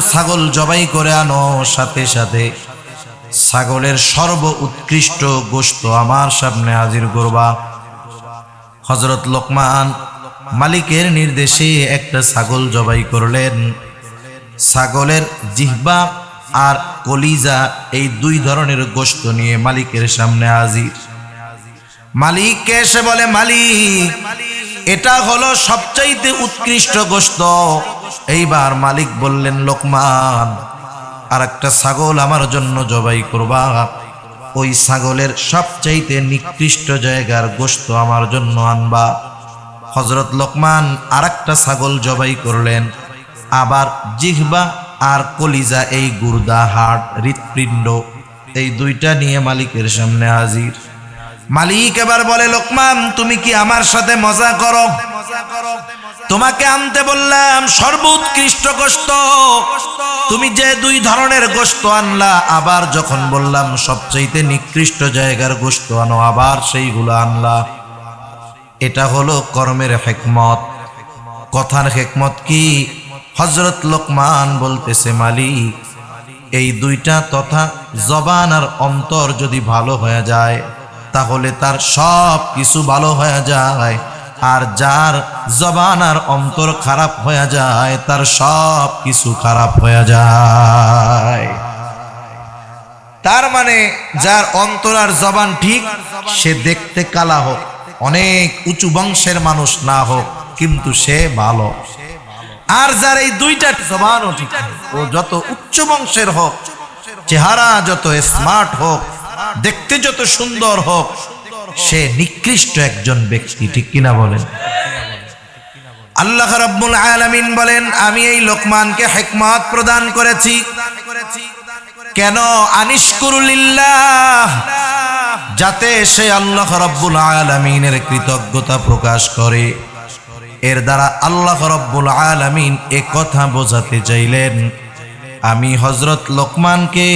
ছাগল জবাই করে আনো সাথে সাথে ছাগলের সর্ব উৎকৃষ্ট গোশত আমার সামনে হাজির করবা হযরত লোকমান মালিকের নির্দেশে একটা ছাগল জবাই করলেন ছাগলের জিহ্বা আর কলিজা এই দুই ধরনের গোশত নিয়ে মালিকের সামনে হাজির মালিককে এসে বলে মালিক এটা হলো সবচাইতে উৎকৃষ্ট গোশত এইবার মালিক বললেন লোকমান আর একটা ছাগল আমার জন্য জবাই করবা ওই ছাগলের সবচাইতে নিকৃষ্ট জায়গার গোশত আমার জন্য আনবা হযরত লোকমান আরেকটা ছাগল জবাই করলেন, আবার জিহ্বা আর কলিজা, এই গুর্দা, হাড়, হৃৎপিণ্ড, এই দুইটা নিয়ে মালিকের সামনে হাজির। মালিক এবার বলে, লোকমান তুমি কি আমার সাথে মজা করো? তোমাকে আনতে বললাম সর্বোৎকৃষ্ট গোশত, তুমি যে দুই ধরনের গোশত আনলা, আবার যখন বললাম সবচাইতে নিকৃষ্ট জায়গার গোশত আনো, আবার সেইগুলো আনলা। এটা হলো কর্মের হিকমত। কথার হিকমত কি? হযরত লোকমান বলতেছে, মালিক এই দুইটা তথা জবান আর অন্তর যদি ভালো হয়ে যায় তাহলে তার সব কিছু ভালো হয়ে যায়, আর যার জবান আর অন্তর খারাপ হয়ে যায় তার সব কিছু খারাপ হয়ে যায়। তার মানে যার অন্তর আর জবান ঠিক, সে দেখতে কালা হোক, অনেক উঁচু বংশের মানুষ না হোক, কিন্তু সে ভালো। আর যার এই দুইটা জবানও ঠিক, ও যত উচ্চ বংশের হোক, চেহারা যত স্মার্ট হোক, দেখতে যত সুন্দর হোক, সে নিকৃষ্ট একজন ব্যক্তি। ঠিক কিনা বলেন? আল্লাহ রাব্বুল আলামিন বলেন, আমি এই লোকমানকে হিকমত প্রদান করেছি। কেন? আনিশকুরু লিল্লাহ, যাতে সে আল্লাহ রাব্বুল আলামিনের কৃতজ্ঞতা প্রকাশ করে। এর দ্বারা আল্লাহ রাব্বুল আলামিন এ কথা বোঝাতে চাইলেন, আমি হযরত লোকমানকে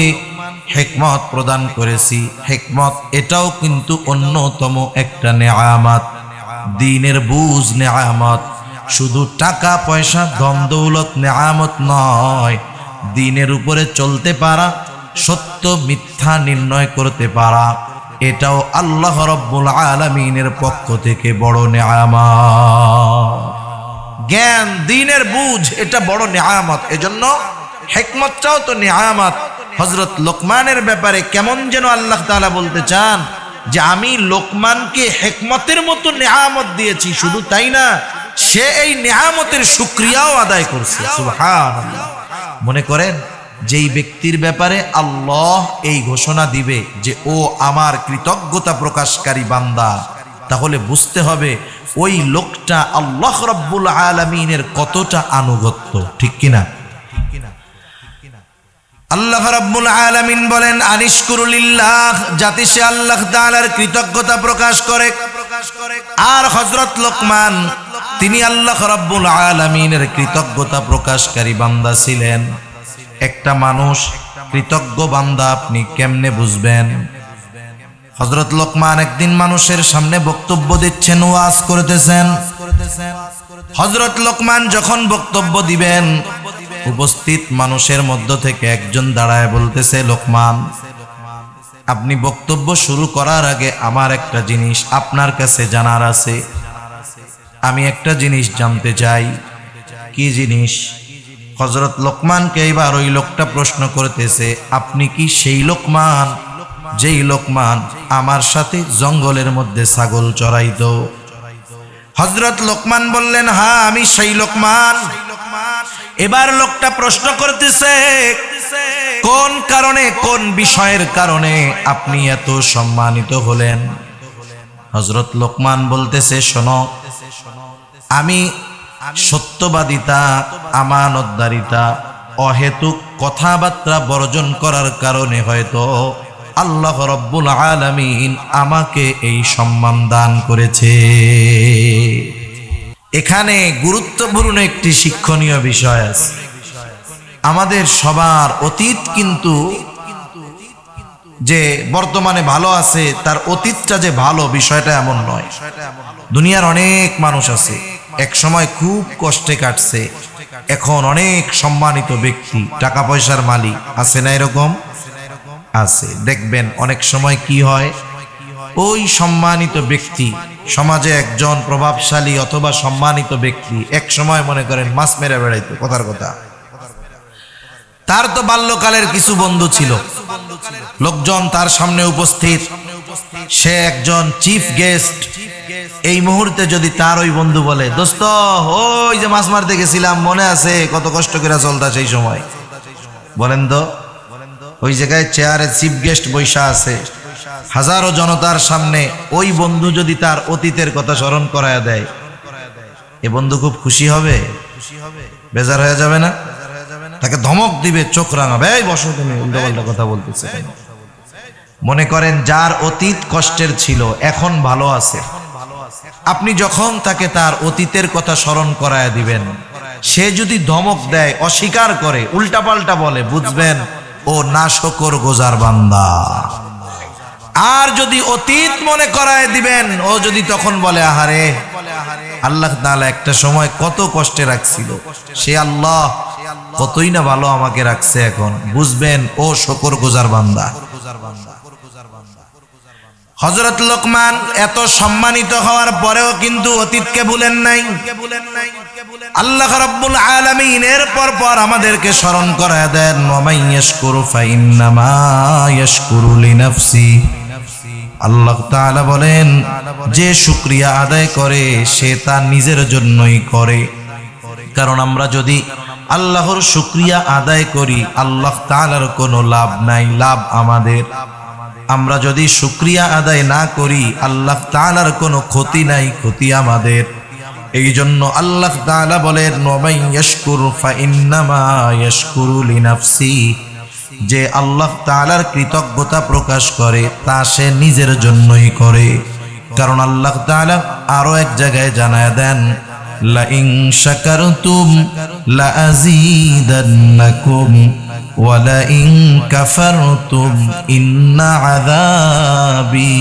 হিকমত প্রদান করেছি। হিকমত এটাও কিন্তু অন্যতম একটা নেয়ামত, দ্বীনের বুঝ নেয়ামত। শুধু টাকা পয়সা ধন দৌলত নেয়ামত নয়, দ্বীনের উপরে চলতে পারা, সত্য মিথ্যা নির্ণয় করতে পারা, এটাও আল্লাহ রাব্বুল আলামিনের পক্ষ থেকে বড় নেয়ামত। জ্ঞান, দ্বীনের বুঝ, এটা বড় নেয়ামত। এজন্য হিকমতটাও তো নেয়ামত। হযরত লোকমানের ব্যাপারে কেমন যেন আল্লাহ তাআলা বলতে চান যে আমি লোকমানকে হিকমতের মতো নেয়ামত দিয়েছি, শুধু তাই না, সে এই নেয়ামতের শুকরিয়াও আদায় করছে। সুবহানাল্লাহ। মনে করেন যেই ব্যক্তির ব্যাপারে আল্লাহ এই ঘোষণা দিবে যে ও আমার কৃতজ্ঞতা প্রকাশকারী বান্দা, তাহলে বুঝতে হবে ওই লোকটা আল্লাহ রাব্বুল আলামিনের কতটা আনুগত্য। ঠিক কিনা? আল্লাহ রাব্বুল আলামিন বলেন, আনিশকুরু লিল্লাহ, যাতে সে আল্লাহ তাআলার কৃতজ্ঞতা প্রকাশ করে। আর হযরত লোকমান তিনি আল্লাহ রাব্বুল আলামিনের কৃতজ্ঞতা প্রকাশকারী বান্দা ছিলেন। একটা মানুষ কৃতজ্ঞ বান্দা আপনি কেমনে বুঝবেন? হযরত লোকমান একদিন মানুষের সামনে বক্তব্য দিচ্ছেন, ওয়াজ করতেছেন। হযরত লোকমান যখন বক্তব্য দিবেন, উপস্থিত মানুষের মধ্য থেকে একজন দাঁড়ায় বলতেছে, লোকমান আপনি বক্তব্য শুরু করার আগে আমার একটা জিনিস আপনার কাছে জানার আছে। আমি একটা জিনিস জানতে চাই। কি জিনিস? হযরত লোকমানকে এবার ওই লোকটা প্রশ্ন করতেছে, আপনি কি সেই লোকমান যেই লোকমান আমার সাথে জঙ্গলের মধ্যে ছাগল চড়াইতো? হযরত লোকমান বললেন, হ্যাঁ আমি সেই লোকমান। এবার লোকটা প্রশ্ন করতেছে, কোন কারণে, কোন বিষয়ের কারণে আপনি এত সম্মানিত হলেন? হযরত লোকমান বলতেছে, শোনো, আমি সত্যবাদিতা, আমানতদারিতা, অহেতুক কথাবার্তা বর্জন করার কারণে হয়তো আল্লাহ রাব্বুল আলামিন আমাকে এই সম্মান দান করেছে। এখানে গুরুত্বপূর্ণ একটি শিক্ষণীয় বিষয় আছে। আমাদের সবার অতীত কিন্তু যে বর্তমানে ভালো আছে, তার অতীতটা যে ভালো বিষয়টা এমন নয়। দুনিয়ার অনেক মানুষ আছে এক সময় খুব কষ্টে কাটছে, এখন অনেক সম্মানিত ব্যক্তি, টাকা পয়সার মালিক আছে না? এরকম আছে। দেখবেন অনেক সময় কি হয়, ওই সম্মানিত ব্যক্তি, সমাজে একজন প্রভাবশালী অথবা সম্মানিত ব্যক্তি এক সময় মনে করেন মাছ মেরে বেড়াইতো, কথার কথা। তার তো বাল্যকালের কিছু বন্ধু ছিল, লোকজন তার সামনে উপস্থিত, সে একজন চিফ গেস্ট। এই মুহূর্তে যদি তার ওই বন্ধু বলে, দোস্ত ওই যে মাছ মারতে গেছিলাম, মনে আছে কত কষ্ট করে চলতা সেই সময়? বলেন তো, ওই জায়গায় চেয়ারে চিফ গেস্ট বৈশা আছে, হাজারো জনতার সামনে ওই বন্ধু যদি তার অতীতের কথা স্মরণ করায়া দেয়, এ বন্ধু খুব খুশি হবে, বেজার হয়ে যাবে না? তাকে ধমক দিবে, চোখ রাঙাবে, এই বসো তুমি উল্টোপাল্টা কথা বলতেছে। মনে করেন যার অতীত কষ্টের ছিল এখন ভালো আছে, আপনি যখন তাকে তার অতীতের কথা স্মরণ করায় দিবেন, সে যদি ধমক দেয়, অস্বীকার করে, উল্টাপাল্টা বলে, বুঝবেন ও নাশকর গোজার বান্দা। আর যদি অতীত মনে করায় দিবেন, ও যদি তখন বলে আহারে আল্লাহ তাআলা একটা সময় কত কষ্টে রাখছিল, সে আল্লাহ কতই না ভালো আমাকে রাখছে, এখন বুঝবেন ও শুকর গুজার বান্দা। হযরত লোকমান এত সম্মানিত হওয়ার পরেও কিন্তু অতীতকে ভুলেন নাই। আল্লাহ রাব্বুল আলামিন এর পর আমাদেরকে স্মরণ করায় দেন, ওয়া মান ইয়াশকুরু ফাইন্নামা ইয়াশকুরু লিনাফসি। আল্লাহ তাআলা বলেন, যে শুকরিয়া আদায় করে সে তার নিজের জন্যই করে। কারণ আমরা যদি আল্লাহর শুকরিয়া আদায় করি, আল্লাহ তাআলার কোনো লাভ নাই, লাভ আমাদের। আমরা যদি শুকরিয়া আদায় না করি, আল্লাহ তাআলার কোনো ক্ষতি নাই, ক্ষতি আমাদের। এই জন্য আল্লাহ তাআলা বলেন, ওয়া মান ইয়াশকুরু ফাইন্নামা ইয়াশকুরু লিনাফসি। যে আল্লাহ তাআলার কৃতজ্ঞতা প্রকাশ করে তা সে নিজের জন্যই করে। কারণ আল্লাহ তাআলা আরো এক জায়গায় জানায় দেন, লা ইন শাকারতুম লা আযীদান্নাকুম ওয়া লা ইন কাফারতুম ইন্না আযাবি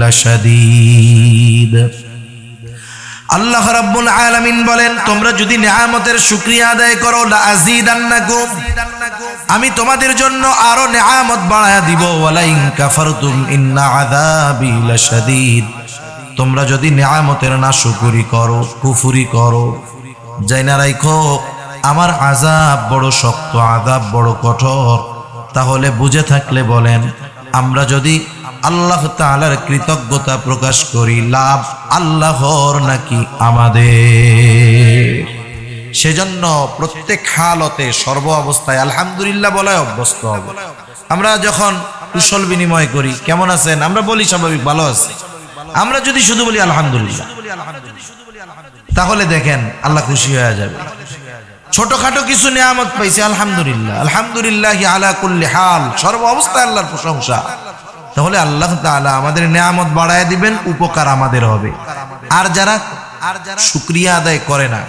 লাশাদীদ। আল্লাহ রাব্বুল আলামিন বলেন, তোমরা যদি নিয়ামতের শুকরিয়া আদায় করো, লা আযীদান্নাকুম, আমি তোমাদের জন্য আরো নিয়ামত বাড়ায়া দিব, ওয়া লা ইন কাফারতুম ইন্না আযাবি লাশাদীদ। তোমরা যদি নিয়ামতের নাশকরি করো, কুফরি করো, জাইনা রাখো আমার আযাব বড় শক্ত, আযাব বড় কঠোর। তাহলে বুঝে থাকলে বলেন, আমরা যদি আল্লাহ তাআলার কৃতজ্ঞতা প্রকাশ করি, লাভ আল্লাহর নাকি আমাদের? সেজন্য প্রত্যেক হালতে, সর্ব অবস্থায় আলহামদুলিল্লাহ বলায় অভ্যস্ত হব। আমরা যখন কুশল বিনিময় করি, কেমন আছেন, আমরা বলি স্বাভাবিক ভালো আছি। আমরা যদি শুধু বলি আলহামদুলিল্লাহ, তাহলে দেখেন আল্লাহ খুশি হয়ে যাবে। ছোটখাটো কিছু নিয়ামত পাইছি, আলহামদুলিল্লাহ, আলহামদুলিল্লাহি আলা কুল্লি হাল, সর্ব অবস্থায় আল্লাহর প্রশংসা। তাহলে আল্লাহ তাআলা আমাদের নিয়ামত বাড়ায় দিবেন, উপকার আমাদের হবে। আর যারা শুকরিয়া আদায় করে না,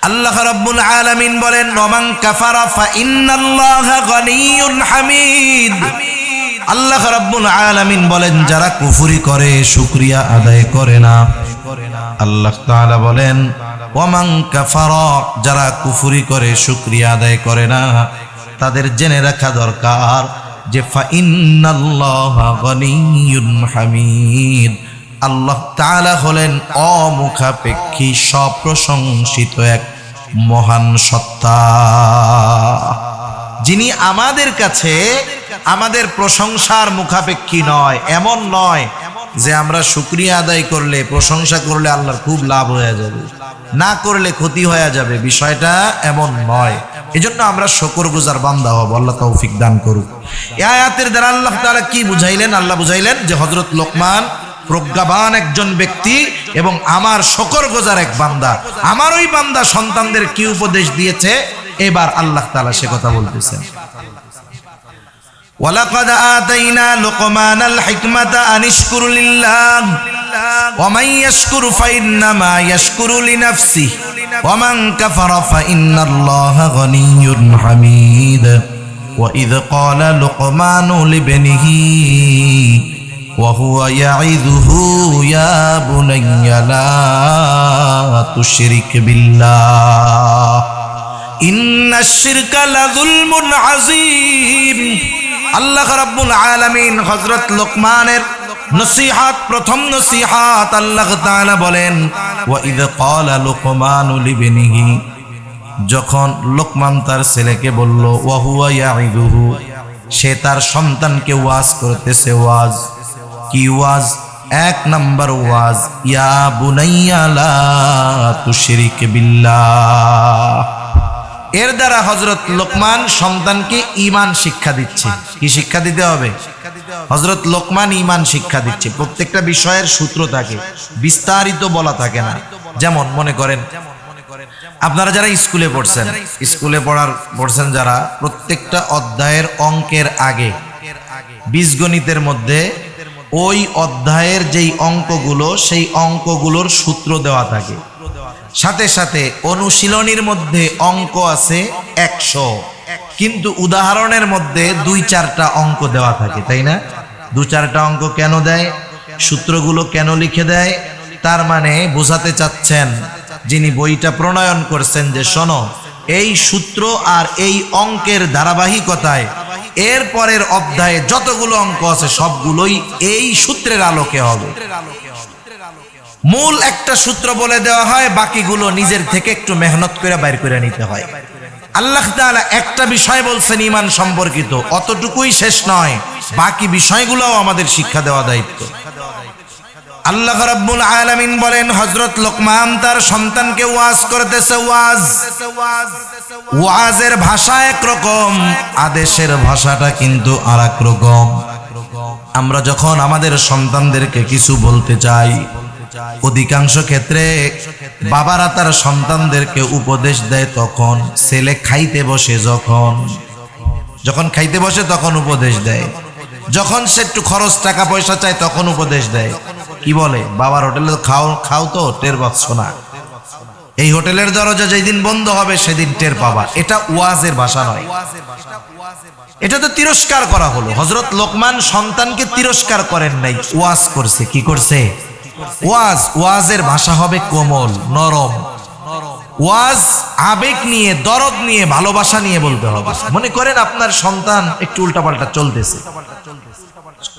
আল্লাহ রাব্বুল আলামিন বলেন, ওয়া মান কাফারা ফা ইন্নাল্লাহা গনিয়্যুন হামিদ। আল্লাহ রাব্বুল আলামিন বলেন, যারা কুফরি করে, শুকরিয়া আদায় করে না, আল্লাহ তাআলা বলেন, ওয়া মান কাফারা, যারা কুফরি করে, শুকরিয়া আদায় করে না, তাদের জেনে রাখা দরকার যে ফা ইন্নাল্লাহা গনিয়্যুন হামিদ। আল্লাহ তাআলা হলেন অমুখাপেক্ষী, সপ্রশংসিত এক মহান সত্তা, যিনি আমাদের কাছে আমাদের প্রশংসার মুখাপেক্ষী নয়। এমন নয় যে আমরা শুকরিয়া আদায় করলে, প্রশংসা করলে আল্লাহর খুব লাভ হয়ে যাবে, না করলে ক্ষতি হয়ে যাবে, বিষয়টা এমন নয়। এজন্য আমরা শুকরগুজার বান্দা হব। আল্লাহ তৌফিক দান করুক। এই আয়াতের দ্বারা আল্লাহ তাআলা কি বুঝাইলেন? আল্লাহ বুঝাইলেন যে হযরত লোকমান প্রজ্ঞাবান একজন ব্যক্তি এবং আমার শুকরগুজার এক বান্দা। আমার ওই বান্দা সন্তানদের কি উপদেশ দিয়েছে, এবার আল্লাহ তাআলা সে কথা বলতেছেন। ওয়ালাকাদ আতাইনা লুকমানাল হিকমাতা আনিশকুর লিল্লাহ ওয়া মান ইয়াশকুর ফাইন্নামা ইয়াশকুরু লিনাফসিহি ওয়া মান কাফারা ফাইন্নাল্লাহা গনিয়্যুন হামিদ। ওয়া ইয ক্বালা লুকমানু লিবনিহি ওয়া হুয়া ইয়াইযুহু ইয়া বুনাইয়া লা তুশরিক বিল্লাহ ইন্নাশ শিরকা লাযুলমুন আযীম। আল্লাহ রাব্বুল আলামিন হযরত লোকমানের নসিহত, প্রথম নসিহত আল্লাহ তাআলা বলেন, ওয়া ইয ক্বালা লুকমানু লিবনিহি, যখন লোকমান তার ছেলেকে বলল, ওয়া হুয়া ইয়াইযুহু, সে তার সন্তানকে ওয়াজ করতেছে। ওয়াজ কি ওয়াজ? এক নাম্বার ওয়াজ, ইয়া বুনাইয়া লা তুশরিক বিল্লাহ। এর দ্বারা হযরত লোকমান সন্তানকে ঈমান শিক্ষা দিচ্ছে। কি শিক্ষা দিতে হবে? হযরত লোকমান ঈমান শিক্ষা দিচ্ছে। প্রত্যেকটা বিষয়ের সূত্র থাকে, বিস্তারিত বলা থাকে না। যেমন মনে করেন আপনারা যারা স্কুলে পড়ছেন যারা, প্রত্যেকটা অধ্যায়ের অঙ্কের আগে বীজগণিতের মধ্যে ওই অধ্যায়ের যেই অঙ্কগুলো, সেই অঙ্কগুলোর সূত্র দেওয়া থাকে। সাথে সাথে অনুশীলনীর মধ্যে অঙ্ক আছে 100, কিন্তু উদাহরণের মধ্যে 2-4টা অঙ্ক দেওয়া থাকে, তাই না? 2-4টা অঙ্ক কেন দেয়? সূত্রগুলো কেন লিখে দেয়? তার মানে বোঝাতে চাচ্ছেন যিনি বইটা প্রণয়ন করছেন যে শোনো, এই সূত্র আর এই অঙ্কের ধারাবাহিকতায় এর পরের অধ্যায়ে যতগুলো অঙ্ক আছে সবগুলোই এই সূত্রের আলোকে হবে। মূল একটা সূত্র বলে দেওয়া হয়, বাকিগুলো নিজের থেকে একটু মেহনত করে বাইর করে নিতে হয়। আল্লাহ তাআলা একটা বিষয় বলছেন ঈমান সম্পর্কিত, অতটুকুই শেষ নয়, বাকি বিষয়গুলোও আমাদের শিক্ষা দেওয়া দায়িত্ব। আল্লাহ রাব্বুল আলামিন বলেন, হযরত লোকমান তার সন্তানকে ওয়াজ করতেছে। ওয়াজের ভাষা একরকম, আদেশের ভাষাটা কিন্তু আরেক রকম। আমরা যখন আমাদের সন্তানদেরকে কিছু বলতে চাই, অধিকাংশ ক্ষেত্রে বাবারা তার সন্তানদেরকে উপদেশ দেয় তখন, ছেলে খাইতে বসে যখন খাইতে বসে তখন উপদেশ দেয়, যখন সে একটু খরচ টাকা পয়সা চায় তখন উপদেশ দেয়। কি বলে, বাবার হোটেলে খাও তো টের পাচ্ছ না, এই হোটেলের দরজা যেদিন বন্ধ হবে সেদিন টের পাবা। এটা ওয়াজের ভাষা নয়, এটা তো তিরস্কার করা হলো। হযরত লোকমান সন্তানকে তিরস্কার করেন নাই, ওয়াজ করছে। কি করছে? ওয়াজের ভাষা হবে কোমল, নরম। ওয়াজ আবেগ নিয়ে, দরদ নিয়ে, ভালোবাসা নিয়ে বলতে হবে। মনে করেন আপনার সন্তান একটু উল্টাপাল্টা চলতেছে,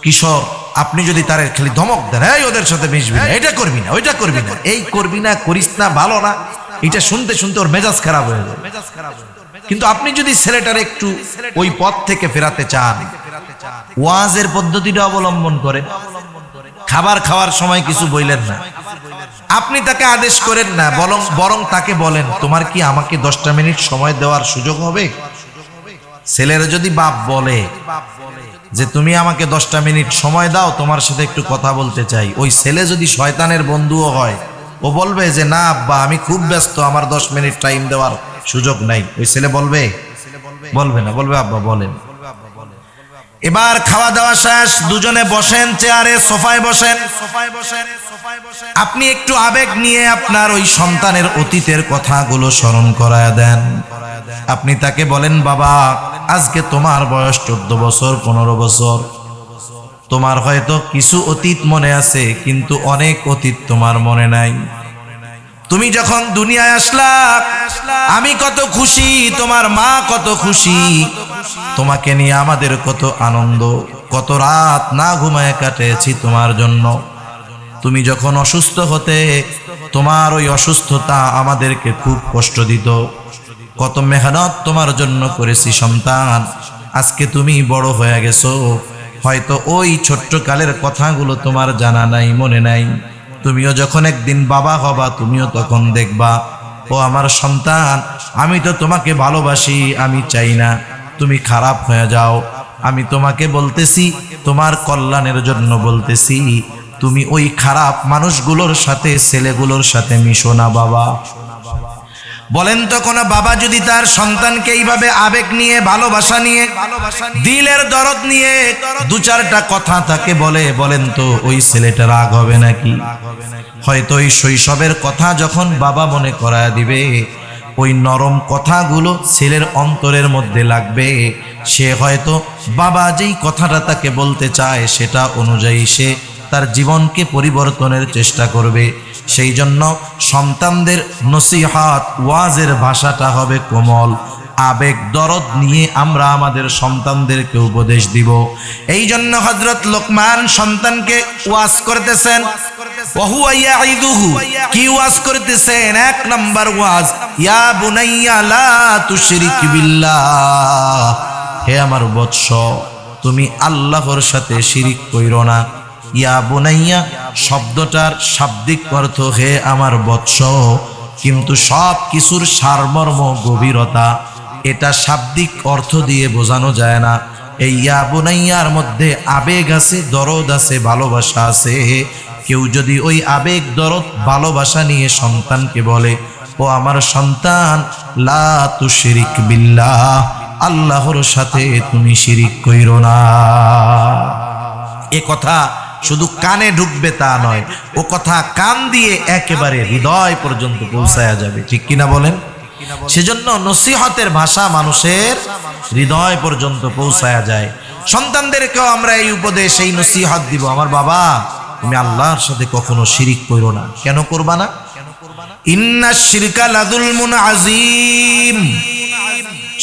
কিশোর, আপনি যদি তার খালি ধমক দেন, এই ওদের সাথে মিশবি না, এটা করবি না, ওইটা করবি না, এই করবি না, করিস না, ভালো না, এটা শুনতে শুনতে ওর মেজাজ খারাপ হয়ে যায়। কিন্তু আপনি যদি ছেলেটার একটু ওই পথ থেকে ফেরাতে চান, ওয়াজের পদ্ধতিটা অবলম্বন করেন। খাবার খাওয়ার সময় কিছু বললেন না, আপনি তাকে আদেশ করেন না, বরং তাকে বলেন, তোমার কি আমাকে 10টা মিনিট সময় দেওয়ার সুযোগ হবে? ছেলেরা যদি বাপ বলে যে তুমি আমাকে 10টা মিনিট সময় দাও, তোমার সাথে একটু কথা বলতে চাই, ওই ছেলে যদি শয়তানের বন্ধুও হয়, ও বলবে যে না আব্বা আমি খুব ব্যস্ত, আমার 10 মিনিট টাইম দেওয়ার সুযোগ নাই। ওই ছেলে বলবে না, বলবে আব্বা বলেন। এবার খাওয়া দাওয়া শেষ, দুজনে বসেন চেয়ারে, সোফায় বসেন। আপনি একটু আবেগ নিয়ে আপনার ওই সন্তানের অতীতের কথাগুলো স্মরণ করায় দেন। আপনি তাকে বলেন, বাবা আজকে তোমার বয়স 14 বছর 15 বছর, তোমার হয়তো কিছু অতীত মনে আছে, কিন্তু অনেক অতীত তোমার মনে নাই। তুমি যখন দুনিয়ায় আসলা আমি কত খুশি, তোমার মা কত খুশি, তোমাকে নিয়ে আমাদের কত আনন্দ, কত রাত না ঘুমায় কাটিয়েছি তোমার জন্য। তুমি যখন অসুস্থ হতে, তোমার ওই অসুস্থতা আমাদেরকে খুব কষ্ট দিত, কত মেহনত তোমার জন্য করেছি সন্তান। আজকে তুমি বড় হয়ে গেছো, হয়তো ওই ছোট্ট কালের কথাগুলো তোমার জানা নাই, মনে নাই। তুমিও যখন একদিন বাবা হবা, তুমিও তখন দেখবা, ও আমার সন্তান, আমি তো তোমাকে ভালোবাসি, আমি চাই না তুমি খারাপ হয়ে যাও। আমি তোমাকে বলতেছি, তোমার কল্যাণের জন্য বলতেছি, তুমি ওই খারাপ মানুষগুলোর সাথে, ছেলেগুলোর সাথে মিশো না বাবা। বলেন তো কোন বাবা যদি তার সন্তানকে এইভাবে আবেগ নিয়ে, ভালোবাসা নিয়ে, দিলের দরদ নিয়ে 2-4টা কথা তাকে বলেন তো ওই ছেলেটা রাগ হবে নাকি? হয়তো ওই শৈশবের কথা যখন বাবা মনে করায় দিবে, ওই নরম কথাগুলো ছেলের অন্তরের মধ্যে লাগবে। সে হয়তো বাবা যেই কথাটা তাকে বলতে চায় সেটা অনুযায়ী সে তার জীবনকে পরিবর্তনের চেষ্টা করবে। সেই জন্য সন্তানদের নসিহত, ওয়াজের ভাষাটা হবে কোমল, আবেগ দরদ নিয়ে আমরা আমাদের সন্তানদেরকে উপদেশ দিব। এই জন্য হযরত লোকমান সন্তানকে ওয়াজ করতেছেন। ওয়াহুয়া ইয়াইদুহু, কি ওয়াজ করতেছেন? 1 নাম্বার ওয়াজ, ইয়া বুনাইয়া লা তুশরিক বিল্লাহ, হে আমার বৎস তুমি আল্লাহর সাথে শিরিক কইরো না। ইয়া বুনাইয়া শব্দটার শাব্দিক অর্থ হে আমার বৎস, কিন্তু সব কিছুর সারমর্ম, গভীরতা এটা শাব্দিক অর্থ দিয়ে বোঝানো যায় না। এই ইয়া বুনাইয়ার মধ্যে আবেগ আছে, দরদ আছে, ভালোবাসা আছে, কেউ যদি ওই আবেগ দরদ ভালোবাসা নিয়ে সন্তানকে বলে, ও আমার সন্তান, লা তুশরিক বিল্লাহ, আল্লাহর সাথে তুমি শিরিক কইরো না। এ কথা শুধু কানে ঢুকবে তা নয়, ও কথা কান দিয়ে একেবারে হৃদয় পর্যন্ত পৌঁছায়া যাবে, ঠিক কিনা বলেন? সেজন্য নসিহতের ভাষা মানুষের হৃদয় পর্যন্ত পৌঁছায়া যায়। সন্তানদেরকেও আমরা এই উপদেশ, এই নসিহত দিব, আমার বাবা তুমি আল্লাহর সাথে কখনো শিরিক করো না। কেন করবা না? ইন্নাশ শিরকা লাযুলমুন আযীম,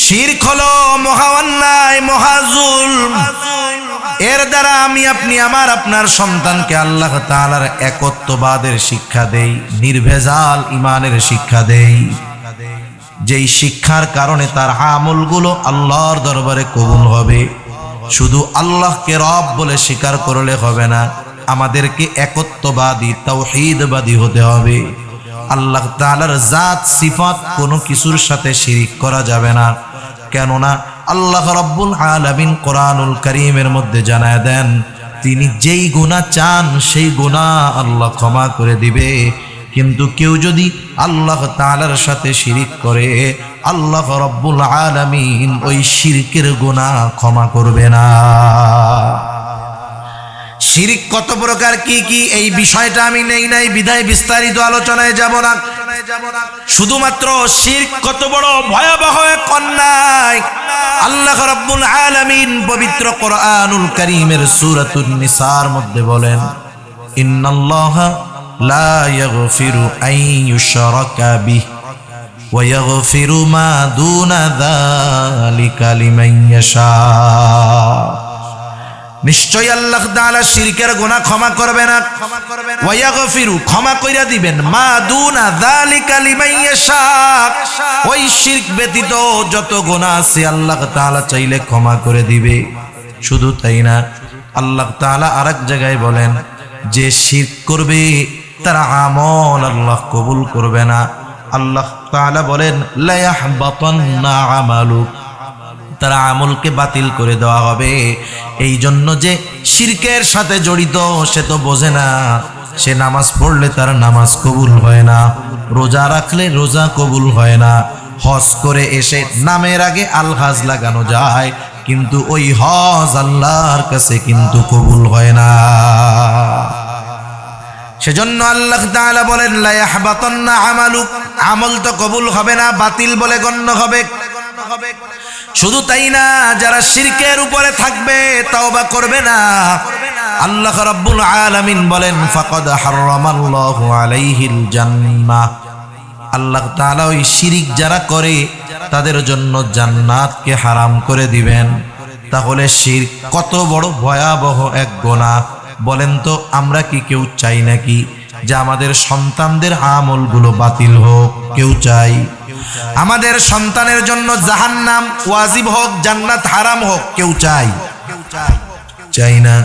শিরক হলো মহা অন্যায়, মহা জুলম। এর দ্বারা আমি আপনি আমার আপনার সন্তানকে আল্লাহ তাআলার একত্ববাদের শিক্ষা দেই, নির্ভেজাল ঈমানের শিক্ষা দেই, যেই শিক্ষার কারণে তার আমলগুলো আল্লাহর দরবারে কবুল হবে। শুধু আল্লাহকে রব বলে স্বীকার করলে হবে না, আমাদেরকে একত্ববাদী, তাওহীদবাদী হতে হবে। আল্লাহ তাআলার জাত সিফাত কোনো কিছুর সাথে শিরিক করা যাবে না। কেননা আল্লাহ রাব্বুল আলামিন কোরআনুল কারীমের মধ্যে জানায় দেন, তিনি যেই গুনাহ চান সেই গুনাহ আল্লাহ ক্ষমা করে দিবে। কিন্তু কেউ যদি আল্লাহ তাআলার সাথে শিরিক করে, আল্লাহ রাব্বুল আলামিন ওই শিরকের গুনাহ ক্ষমা করবে না। শিরিক কত প্রকার, কি কি, এই বিষয়টা আমি নেই নাই বিধায় বিস্তারিত আলোচনায় যাব না। শুধুমাত্র শিরক কত বড় ভয়াবহ এক অন্যায়, আল্লাহ রাব্বুল আলামিন পবিত্র কোরআনুল কারীমের সূরাতুন নিসার মধ্যে বলেন, ইন্নাল্লাহা লা ইয়াগফিরু আন ইউশরাকা বিহি ওয়া ইয়াগফিরু মা দুনা যালিকা লিমান ইয়াশা। নিশ্চয় আল্লাহ তাআলা শিরকের গুনাহ ক্ষমা করবে না, ওয়া ইয়াগফিরু ক্ষমা কইরা দিবেন, মা দুনা যালিকা লিমান ইয়াশা, ওই শিরক ব্যতীত যত গুনাহ আছে আল্লাহ তাআলা চাইলে ক্ষমা করে দিবে। শুধু তাই না, আল্লাহ তাআলা আরেক জায়গায় বলেন, যে শিরক করবে তার আমল আল্লাহ কবুল করবে না। আল্লাহ তাআলা বলেন, লা ইয়াহবাতান্না আমালু, তার আমলকে বাতিল করে দেওয়া হবে। এই জন্য যে শিরকের সাথে জড়িত সে তো বোঝে না, সে নামাজ পড়লে তার নামাজ কবুল হয় না, রোজা রাখলে রোজা কবুল হয় না, হজ করে এসে নামের আগে আল হাজ লাগানো যায়, কিন্তু ওই হজ আল্লাহর কাছে কিন্তু কবুল হয় না। সেজন্য আল্লাহ তাআলা বলেন, লা ইয়াহবাতান্না আমালু, আমল তো কবুল হবে না, বাতিল বলে গণ্য হবে। শুধু তাই না, যারা শিরকের উপরে থাকবে, তাওবা করবে না, আল্লাহ রাব্বুল আলামিন বলেন, ফাকাদ হারামাল্লাহু আলাইহিল জান্নাহ, আল্লাহ তাআলা ওই শিরক যারা করে তাদের জন্য জান্নাতকে হারাম করে দিবেন। তাহলে শিরক কত বড় ভয়াবহ এক গুনাহ বলেন তো। আমরা কি কেউ চাই নাকি যে আমাদের সন্তানদের আমলগুলো বাতিল হোক? কেউ চাই? আমাদের সন্তানের জন্য জাহান্নাম ওয়াজিব হোক, জান্নাত হারাম হোক? কেউ চাই? চাই না।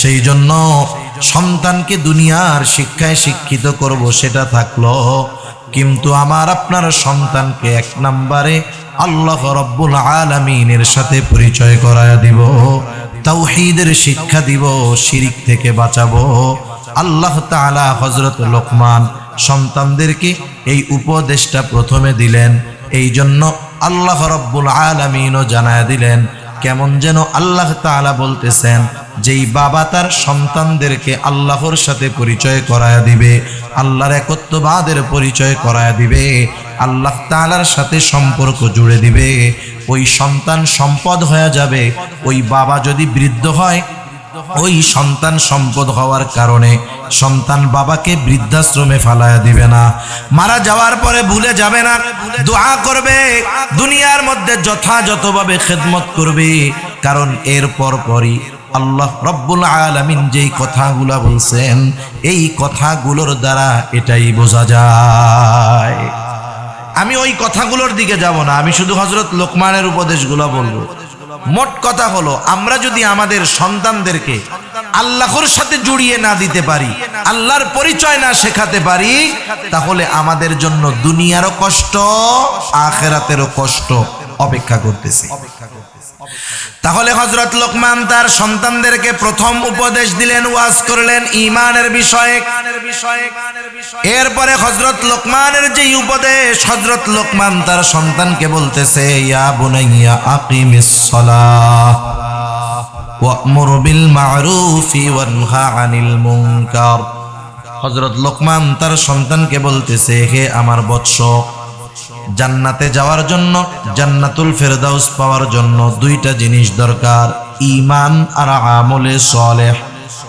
সেই জন্য সন্তানকে দুনিয়ার শিক্ষায় শিক্ষিত করব সেটা থাকলো, কিন্তু আমার আপনার সন্তানকে এক নম্বরে আল্লাহ রাব্বুল আলামিনের সাথে পরিচয় করায়া দিব, তাওহীদের শিক্ষা দিব, শিরক থেকে বাঁচাবো। আল্লাহ তাআলা হযরত লোকমান সন্তানদেরকে এই উপদেশটা প্রথমে দিলেন। এই জন্য আল্লাহ রাব্বুল আলামিনও জানায়া দিলেন, কেমন যেন আল্লাহ তাআলা বলতেছেন, যেই বাবা তার সন্তানদেরকে আল্লাহর সাথে পরিচয় করায়া দিবে, আল্লাহর একত্ববাদের পরিচয় করায়া দিবে, আল্লাহ তাআলার সাথে সম্পর্ক জুড়ে দিবে, ওই সন্তান সম্পদ হয়ে যাবে। ওই বাবা যদি বৃদ্ধ হয়, ওই সন্তান সম্পদ হওয়ার কারণে সন্তান বাবাকে বৃদ্ধাশ্রমে ফালায়া দিবে না, মারা যাওয়ার পরে ভুলে যাবে না, দোয়া করবে, দুনিয়ার মধ্যে যথাযথভাবে খেদমত করবে। কারণ এর পরই আল্লাহ রাব্বুল আলামিন যেই কথাগুলো বলছেন, এই কথাগুলোর দ্বারা এটাই বোঝা যায়। আমি ওই কথাগুলোর দিকে যাব না, আমি শুধু হযরত লোকমানের উপদেশগুলো বলবো। মোট কথা হলো, আমরা যদি আমাদের সন্তানদেরকে আল্লাহর সাথে জড়িয়ে না দিতে পারি, আল্লাহর পরিচয় না শেখাতে পারি, তাহলে আমাদের জন্য দুনিয়ারও কষ্ট, আখিরাতেরও কষ্ট, অপেক্ষা করতেছি। তাহলে হযরত লোকমান তার সন্তানদেরকে প্রথম উপদেশ দিলেন, ওয়াজ করলেন ঈমানের বিষয়ে। এরপরে হযরত লোকমানের যে উপদেশ, হযরত লোকমান তার সন্তানকে বলতেছে, ইয়া বুনাইয়া আকিমিস সালাহ ওয়া'মুর বিল মা'রুফি ওয়ানহা আনিল মুনকার। হযরত লোকমান তার সন্তানকে বলতেছে, হে আমার বৎস, জান্নাতে যাওয়ার জন্য, জান্নাতুল ফেরদাউস পাওয়ার জন্য দুইটা জিনিস দরকার, ঈমান আর আমলে সালেহ।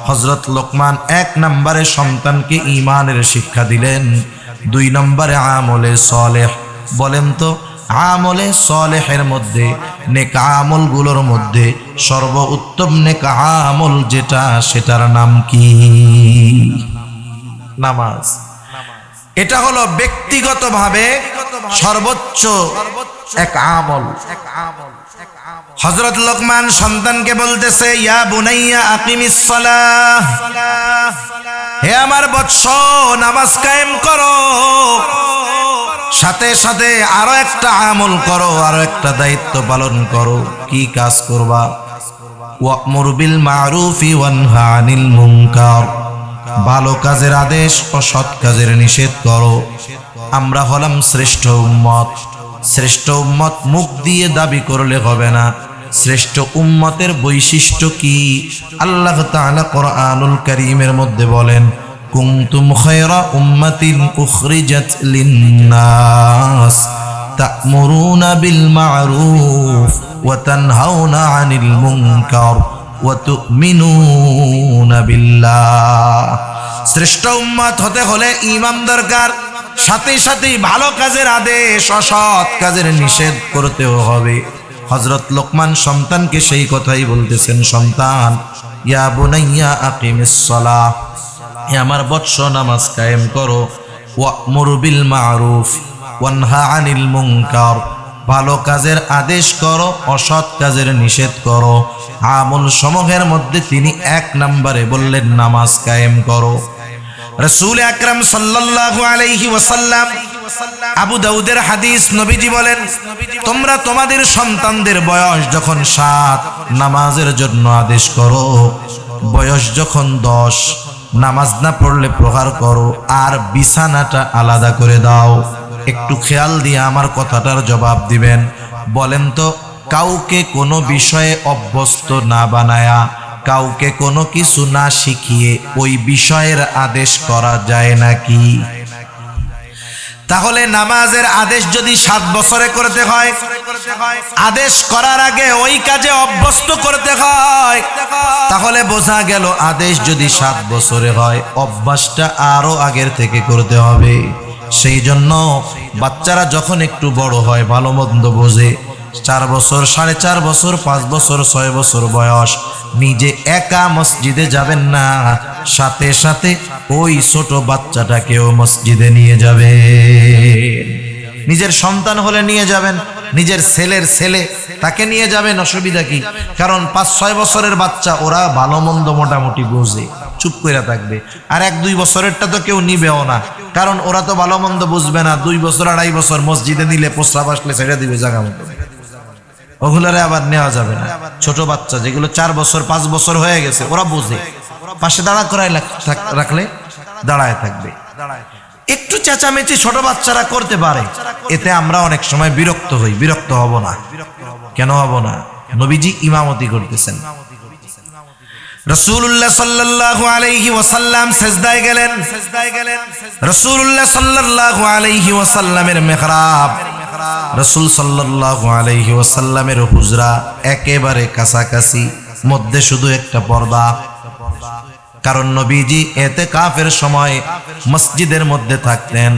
হযরত লোকমান এক নম্বরে সন্তানকে ঈমানের শিক্ষা দিলেন, দুই নম্বরে আমলে সালেহ। বলেন তো, আমলে সালেহের মধ্যে, নেক আমলগুলোর মধ্যে সর্বোত্তম নেক আমল যেটা, সেটার নাম কি? নামাজ। এটা হলো ব্যক্তিগতভাবে সর্বোচ্চ এক আমল। হযরত লোকমান সন্তানকে বলতেছে, ইয়া বুনাইয়া আকিমিস সালাহ, হে আমার বৎস, নামাজ কায়েম করো, সাথে সাথে আরো একটা আমল করো, আরো একটা দায়িত্ব পালন করো। কি কাজ করবা? ওয়া'মুর বিল মা'রুফি ওয়ানহা আনিল মুনকার, ভালো কাজের আদেশ ও সৎ কাজের নিষেধ করো। আমরা হলাম শ্রেষ্ঠ উম্মত। শ্রেষ্ঠ উম্মত মুখ দিয়ে দাবি করলে হবে না। শ্রেষ্ঠ উম্মতের বৈশিষ্ট্য কি? আল্লাহ তাআলা কোরআনুল কারীমের মধ্যে বলেন, কুনতুম খায়রা উম্মাতিন উখরিজাত লিন-নাস তা'মুরুনা বিল মা'রুফ ওয়া তানহাউনা আনিল মুনকার ওয়া তু'মিনুনা বিল্লাহ। শ্রেষ্ঠ উম্মত হতে হলে ঈমান দরকার, সাথে সাথে ভালো কাজের আদেশ, অসৎ কাজের নিষেধ করতেও হবে। হযরত লোকমান সন্তানকে সেই কথাই বলতেছেন, সন্তান, ইয়া বুনাইয়া আকিমিস সালাহ, হে আমার বৎস, নামাজ কায়েম করো। ওয়া'মুর বিল মা'রুফ ওয়ানহা আনিল মুনকার, ভালো কাজের আদেশ করো, অসৎ কাজের নিষেধ করো। আমল সমূহের মধ্যে তিনি এক নম্বরে বললেন, নামাজ কায়েম করো। রাসূল আকরাম সাল্লাল্লাহু আলাইহি ওয়াসাল্লাম, আবু দাউদের হাদিস, নবীজি বলেন, তোমরা তোমাদের সন্তানদের বয়স যখন 7 নামাজের জন্য আদেশ করো, বয়স যখন 10 নামাজ না পড়লে প্রহার করো, আর বিছানাটা আলাদা করে দাও। একটু খেয়াল দিয়ে আমার কথাটার জবাব দিবেন। বলেন তো, কাউকে কোনো বিষয়ে অভ্যস্ত না বানায়া, কাউকে কোনো কিছু না শিখিয়ে ওই বিষয়ের আদেশ করা যায় নাকি? তাহলে নামাজের আদেশ যদি 7 বছরে করতে হয়, আদেশ করার আগে ওই কাজে অভ্যস্ত করতে হয়। তাহলে বোঝা গেল, আদেশ যদি 7 বছরে হয়, অভ্যাসটা আরো আগের থেকে করতে হবে। সেই জন্য বাচ্চারা যখন একটু বড় হয়, ভালো মন্দ বোঝে, 4 বছর, 4.5 বছর, 5 বছর, 6 বছর বয়স, নিজে একা মসজিদে যাবেন না, সাথে সাথে ওই ছোট বাচ্চাটাকেও মসজিদে নিয়ে যাবে। নিজের সন্তান হলে নিয়ে যাবেন, নিজের ছেলের ছেলে তাকে নিয়ে যাবেন, অসুবিধা কি? কারণ 5-6 বছরের বাচ্চা, ওরা ভালো মন্দ মোটামুটি বোঝে, চুপ করে থাকবে। আর 1-2 বছরেরটা তো কেউ নিবেও না, কারণ ওরা তো ভালো মন্দ বুঝবে না। 2 বছর 2.5 বছর মসজিদে নিলে প্রস্রাব আসলে ছেড়ে দিবে জায়গা মতো, ওগুলারে আবার নেওয়া যাবে না। ছোট বাচ্চা যেগুলো 4 বছর 5 বছর হয়ে গেছে, ওরা বোঝে, পাশে দাঁড়া করায় রাখলে দাঁড়ায় থাকবে। একটু চেঁচামেচি ছোট বাচ্চারা করতে পারে, এতে আমরা অনেক সময় বিরক্ত হই। বিরক্ত হব না, কেন হব না? নবীজি ইমামতি করতেছেন, রাসূলুল্লাহ সাল্লাল্লাহু আলাইহি ওয়াসাল্লাম সিজদায় গেলেন। রাসূলুল্লাহ সাল্লাল্লাহু আলাইহি ওয়াসাল্লামের মিহরাব, রাসূল সাল্লাল্লাহু আলাইহি ওয়াসাল্লামের হুজরা একেবারে কাছাকাছি, মধ্যে শুধু একটা পর্দা। কারণ নবীজি ইতিকাফের সময় মসজিদের মধ্যে থাকতেন।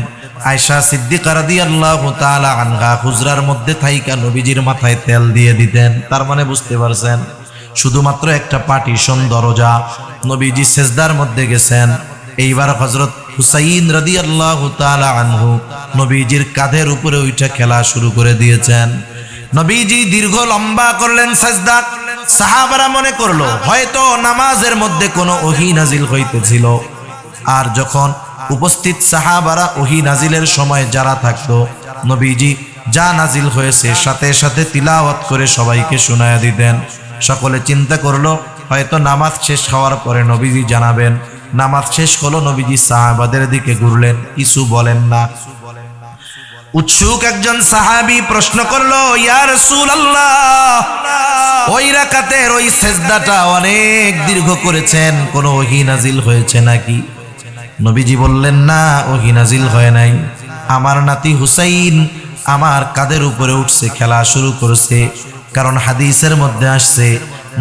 আয়েশা সিদ্দিকা রাদিয়াল্লাহু তাআলা আনহা হুজরার মধ্যে থাইকা নবীজির মাথায় তেল দিয়ে দিতেন। তার মানে বুঝতে পারছেন, শুধুমাত্র একটা পার্টিশন, দরজা। নবীজি সিজদার মধ্যে গেছেন। এইবার হযরত হুসাইন রাদিয়াল্লাহু তাআলা আনহু নবীজির কাঁধের উপরে উঠে খেলা শুরু করে দিয়েছেন। নবীজি দীর্ঘ লম্বা করলেন সিজদা। সাহাবারা মনে করলো হয়তো নামাজের মধ্যে কোনো ওহী নাজিল হইতেছিল। আর যখন উপস্থিত সাহাবারা ওহী নাজিলের সময় যারা থাকতো, নবীজি যা নাজিল হয়েছে সাথে সাথে তিলাওয়াত করে সবাইকে শোনায়া দিতেন। সকলে চিন্তা করলো হয়তো নামাজ শেষ হওয়ার পরে নবীজি জানাবেন। নামাজ শেষ হলো, নবীজি সাহাবাদের দিকে ঘুরলেন, কিছু বলেন না। উৎসুক একজন সাহাবী প্রশ্ন করলো, ইয়া রাসূলুল্লাহ, ওই রাকাতের ওই সিজদাটা অনেক দীর্ঘ করেছেন, কোনো ওহী নাজিল হয়েছে নাকি? নবীজি বললেন, না, ওহী নাজিল হয় নাই। আমার নাতি হুসাইন আমার কাঁধের উপরে উঠছে, খেলা শুরু করেছে। কারণ হাদিসের মধ্যে আসছে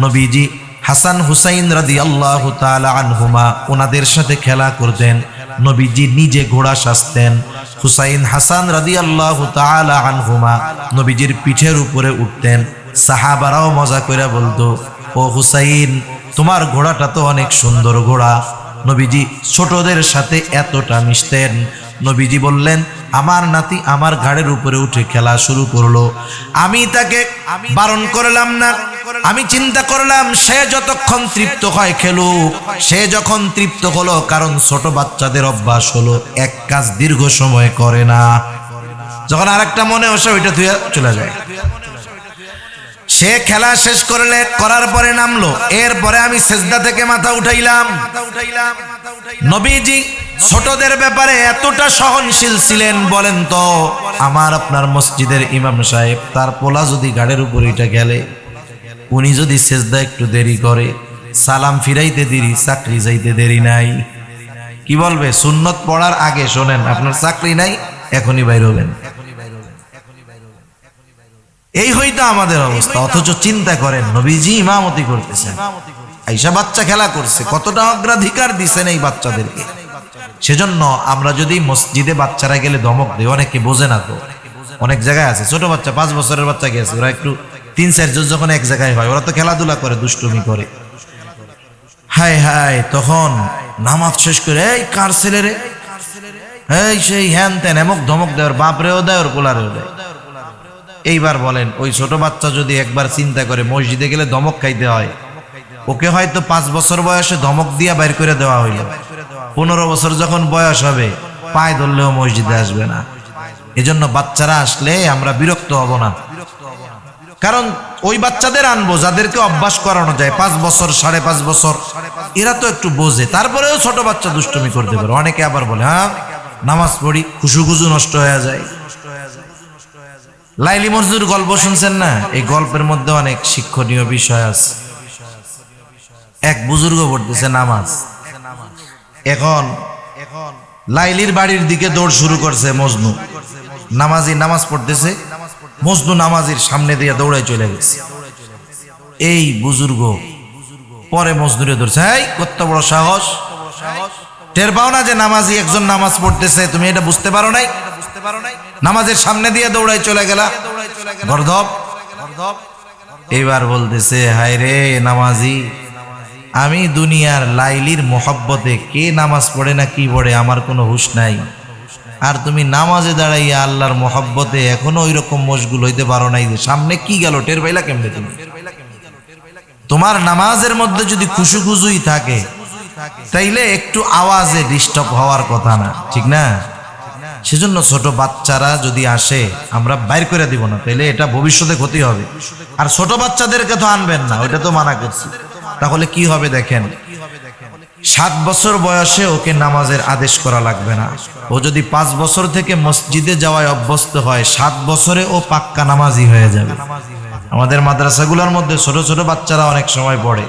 নবীজি হাসান হুসাইন রাদিয়াল্লাহু তাআলা আনহুমা ওনাদের সাথে খেলা করতেন। নবীজি নিজে ঘোড়া সাজতেন। হুসাইন হাসান রাদিয়াল্লাহু তাআলা আনহুমা নবীজির পিঠের উপরে উঠতেন। সাহাবারাও মজা করে বলতো, ও হুসাইন, তোমার ঘোড়াটা তো অনেক সুন্দর ঘোড়া। নবীজি ছোটদের সাথে এতটা মিশতেন। নবীজি বললেন, আমার নাতি আমার ঘাড়ের উপরে উঠে খেলা শুরু করলো। আমি তাকে বারণ করলাম না। আমি চিন্তা করলাম সে যতক্ষণ তৃপ্ত হয় খেলুক। সে যখন তৃপ্ত হলো, কারণ ছোট বাচ্চাদের অভ্যাস হলো এক কাজ দীর্ঘ সময় করে না, যখন আরেকটা মনে আসে ওইটা ধুয়ে চলে যায়। সে খেলা শেষ করার পরে নামলো। এরপরে আমি সেজদা থেকে মাথা উঠাইলাম। নবীজি ছোটদের ব্যাপারে এতটা সহনশীল ছিলেন, বলেন তো আমার আপনার মসজিদের ইমাম সাহেব, তার পোলা যদি গাড়ির উপর এটা গেলে, উনি যদি সেজদা একটু দেরি করে, সালাম ফিরাইতে দেরি, চাকরি যাইতে দেরি নাই, কি বলবে? সুন্নত পড়ার আগে শোনেন, আপনার চাকরি নাই, এখনই বাইর হবেন। এই হইতো আমাদের অবস্থা। অথচ চিন্তা করেন, নবীজি ইমামতি করতেছেন, আইসা বাচ্চা খেলা করছে, কতটা অগ্রাধিকার দিচ্ছেন এই বাচ্চাদেরকে। সেজন্য আমরা যদি মসজিদে বাচ্চারা গেলে ধমক দেয়, অনেকে বোঝে না। তো অনেক জায়গায় আছে ছোট বাচ্চা, 5 বছরের বাচ্চা গেছে, ওরা একটু 3-4 জন যখন এক জায়গায় হয়, ওরা তো খেলাধুলা করে, দুষ্টুমি করে। হায় হায়, তখন নামাজ শেষ করে, এই কার ছেলে রে, এই সেই হ্যান ত্যান এমক ধমক দেয়, বাপরেও দেয়, ওর কোলারেও দেয়। এইবার বলেন, ওই ছোট বাচ্চা যদি একবার চিন্তা করে মসজিদে গেলে ধমক খাইতে হয়, ওকে হয়তো 5 বছর বয়সে ধমক দিয়া বাইর করে দেওয়া হইল, 15 বছর যখন বয়স হবে পায়ে ধরলেও মসজিদে আসবে না। এজন্য বাচ্চারা আসলে আমরা বিরক্ত হব না, কারণ ওই বাচ্চাদের আনবো যাদেরকে অভ্যাস করানো যায়। 5 বছর 5.5 বছর এরা তো একটু বোঝে, তারপরেও ছোট বাচ্চা দুষ্টুমি করতে পারে। অনেকে আবার বলে, হ্যাঁ নামাজ পড়ি, খুশু নষ্ট হয়ে যায়। লাইলি মজনুর গল্প শুনছেন না? এই গল্পের মধ্যে অনেক শিক্ষণীয় বিষয় আছে। এক বুজুর্গ পড়তেছে নামাজ, এখন লাইলির বাড়ির দিকে দৌড় শুরু করছে মজনু। নামাজি নামাজ পড়তেছে, মজনু নামাজির সামনে দিয়ে দৌড়ায় চলে গেছে। এই বুজুর্গ পরে মজনুরে ধরছে, এই কত বড় সাহস, টের পাও না যে নামাজি একজন নামাজ পড়তেছে, তুমি এটা বুঝতে পারো নাই? নামাজের সামনে দিয়ে দৌড়ায় চলে গেলা, গর্ধব। এইবার বলতেছে, হায় রে নামাজি, আমি দুনিয়ার লাইলির মোহাব্বতে কে নামাজ পড়ে না কি পড়ে আমার কোনো হুঁশ নাই, আর তুমি নামাজে দাঁড়াইয়া আল্লাহর মোহাব্বতে এখনো ওই রকম মশগুল হইতে পারো নাই যে সামনে কি গেল টের পাইলা কেমনে? তুমি তোমার নামাজের মধ্যে যদি খুশুই থাকে তাইলে একটু আওয়াজে ডিস্টার্ব হওয়ার কথা না, ঠিক না? সেজন্য ছোট বাচ্চারা যদি আসে আমরা বাইর করে দিব না, তাইলে এটা ভবিষ্যতে ক্ষতি হবে। আর ছোট বাচ্চাদেরকে তো আনবেন না, ওইটা তো মানা করছি। তাহলে কি হবে দেখেন, 7 বছর বয়সে ওকে নামাজের আদেশ করা লাগবে না। ও যদি 5 বছর থেকে মসজিদে যাওয়ায় অভ্যস্ত হয়, 7 বছরে ও পাক্কা নামাজি হয়ে যাবে। আমাদের মাদ্রাসাগুলোর মধ্যে ছোট ছোট বাচ্চারা অনেক সময় পড়ে।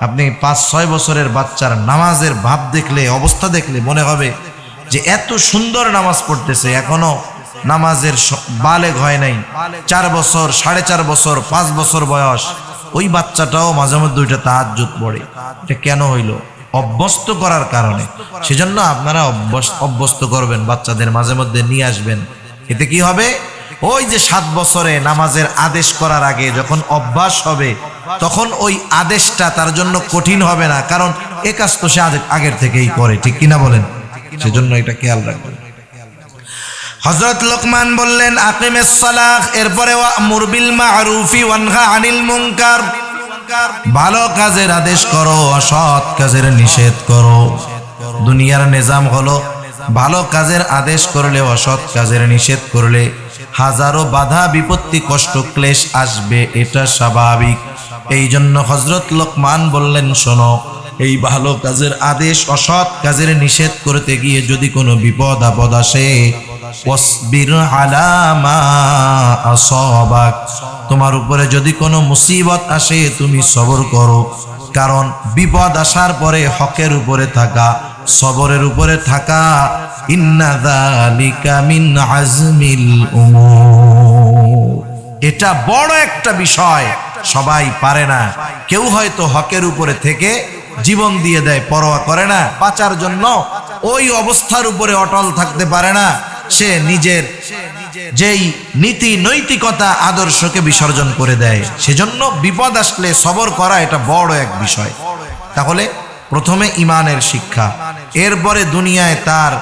আপনি 5-6 বছরের বাচ্চার নামাজের ভাব দেখলে, অবস্থা দেখলে মনে হবে যে এত সুন্দর নামাজ পড়তেছে, এখনো নামাজের বালেগ হয় নাই। 4 বছর, 4.5 বছর, 5 বছর বয়স, ওই বাচ্চাটাও মাঝে মধ্যে ওইটা তাহাজ্জুদ পড়ে। এটা কেন হইল? অভ্যস্ত করার কারণে। সেজন্য আপনারা অভ্যস্ত করবেন, বাচ্চাদের মাঝে মধ্যে নিয়ে আসবেন। এতে কি হবে, ওই যে 7 বছরে নামাজের আদেশ করার আগে যখন অভ্যাস হবে, তখন ওই আদেশটা তার জন্য কঠিন হবে না, কারণ এ কাজ তো সে আগের থেকেই করে, ঠিক কিনা বলেন? সেজন্য এটা খেয়াল রাখবেন। হযরত লোকমান বললেন, আকিমিস সালাহ, এরপরে ওয়া'মুর বিল মা'রুফি ওয়ানহা আনিল মুনকার, ভালো কাজের আদেশ করো, অসৎ কাজের নিষেধ করো। দুনিয়ার নিজাম হলো ভালো কাজের আদেশ করলে, অসৎ কাজের নিষেধ করলে হাজারো বাধা বিপত্তি কষ্ট ক্লেশ আসবে, এটা স্বাভাবিক। এই জন্য হযরত লোকমান বললেন, শোনো, এই ভালো কাজের আদেশ অসৎ কাজের নিষেধ করতে গিয়ে যদি কোনো বিপদ আপদ আসে, ওয়াসবির আলা মা আসাবাক, তোমার উপরে যদি কোনো মুসিবত আসে তুমি সবর করো। কারণ বিপদ আসার পরে হকের উপরে থাকা, সবরের উপরে থাকা, ইন্না যালিকা মিন আজমিল উমুর, এটা বড় একটা বিষয়, সবাই পারে না। কেউ হয়তো হকের উপরে থেকে জীবন দিয়ে দেয়, পরোয়া করে না, বাঁচার জন্য ওই অবস্থার উপরে অটল থাকতে পারে না, সে নিজের যেই নীতি নৈতিকতা আদর্শকে বিসর্জন করে দেয়। সেজন্য বিপদ আসলে সবর করা এটা বড় এক বিষয়। তাহলে প্রথমে ইমানের শিক্ষা, এরপরে দুনিয়ায় তার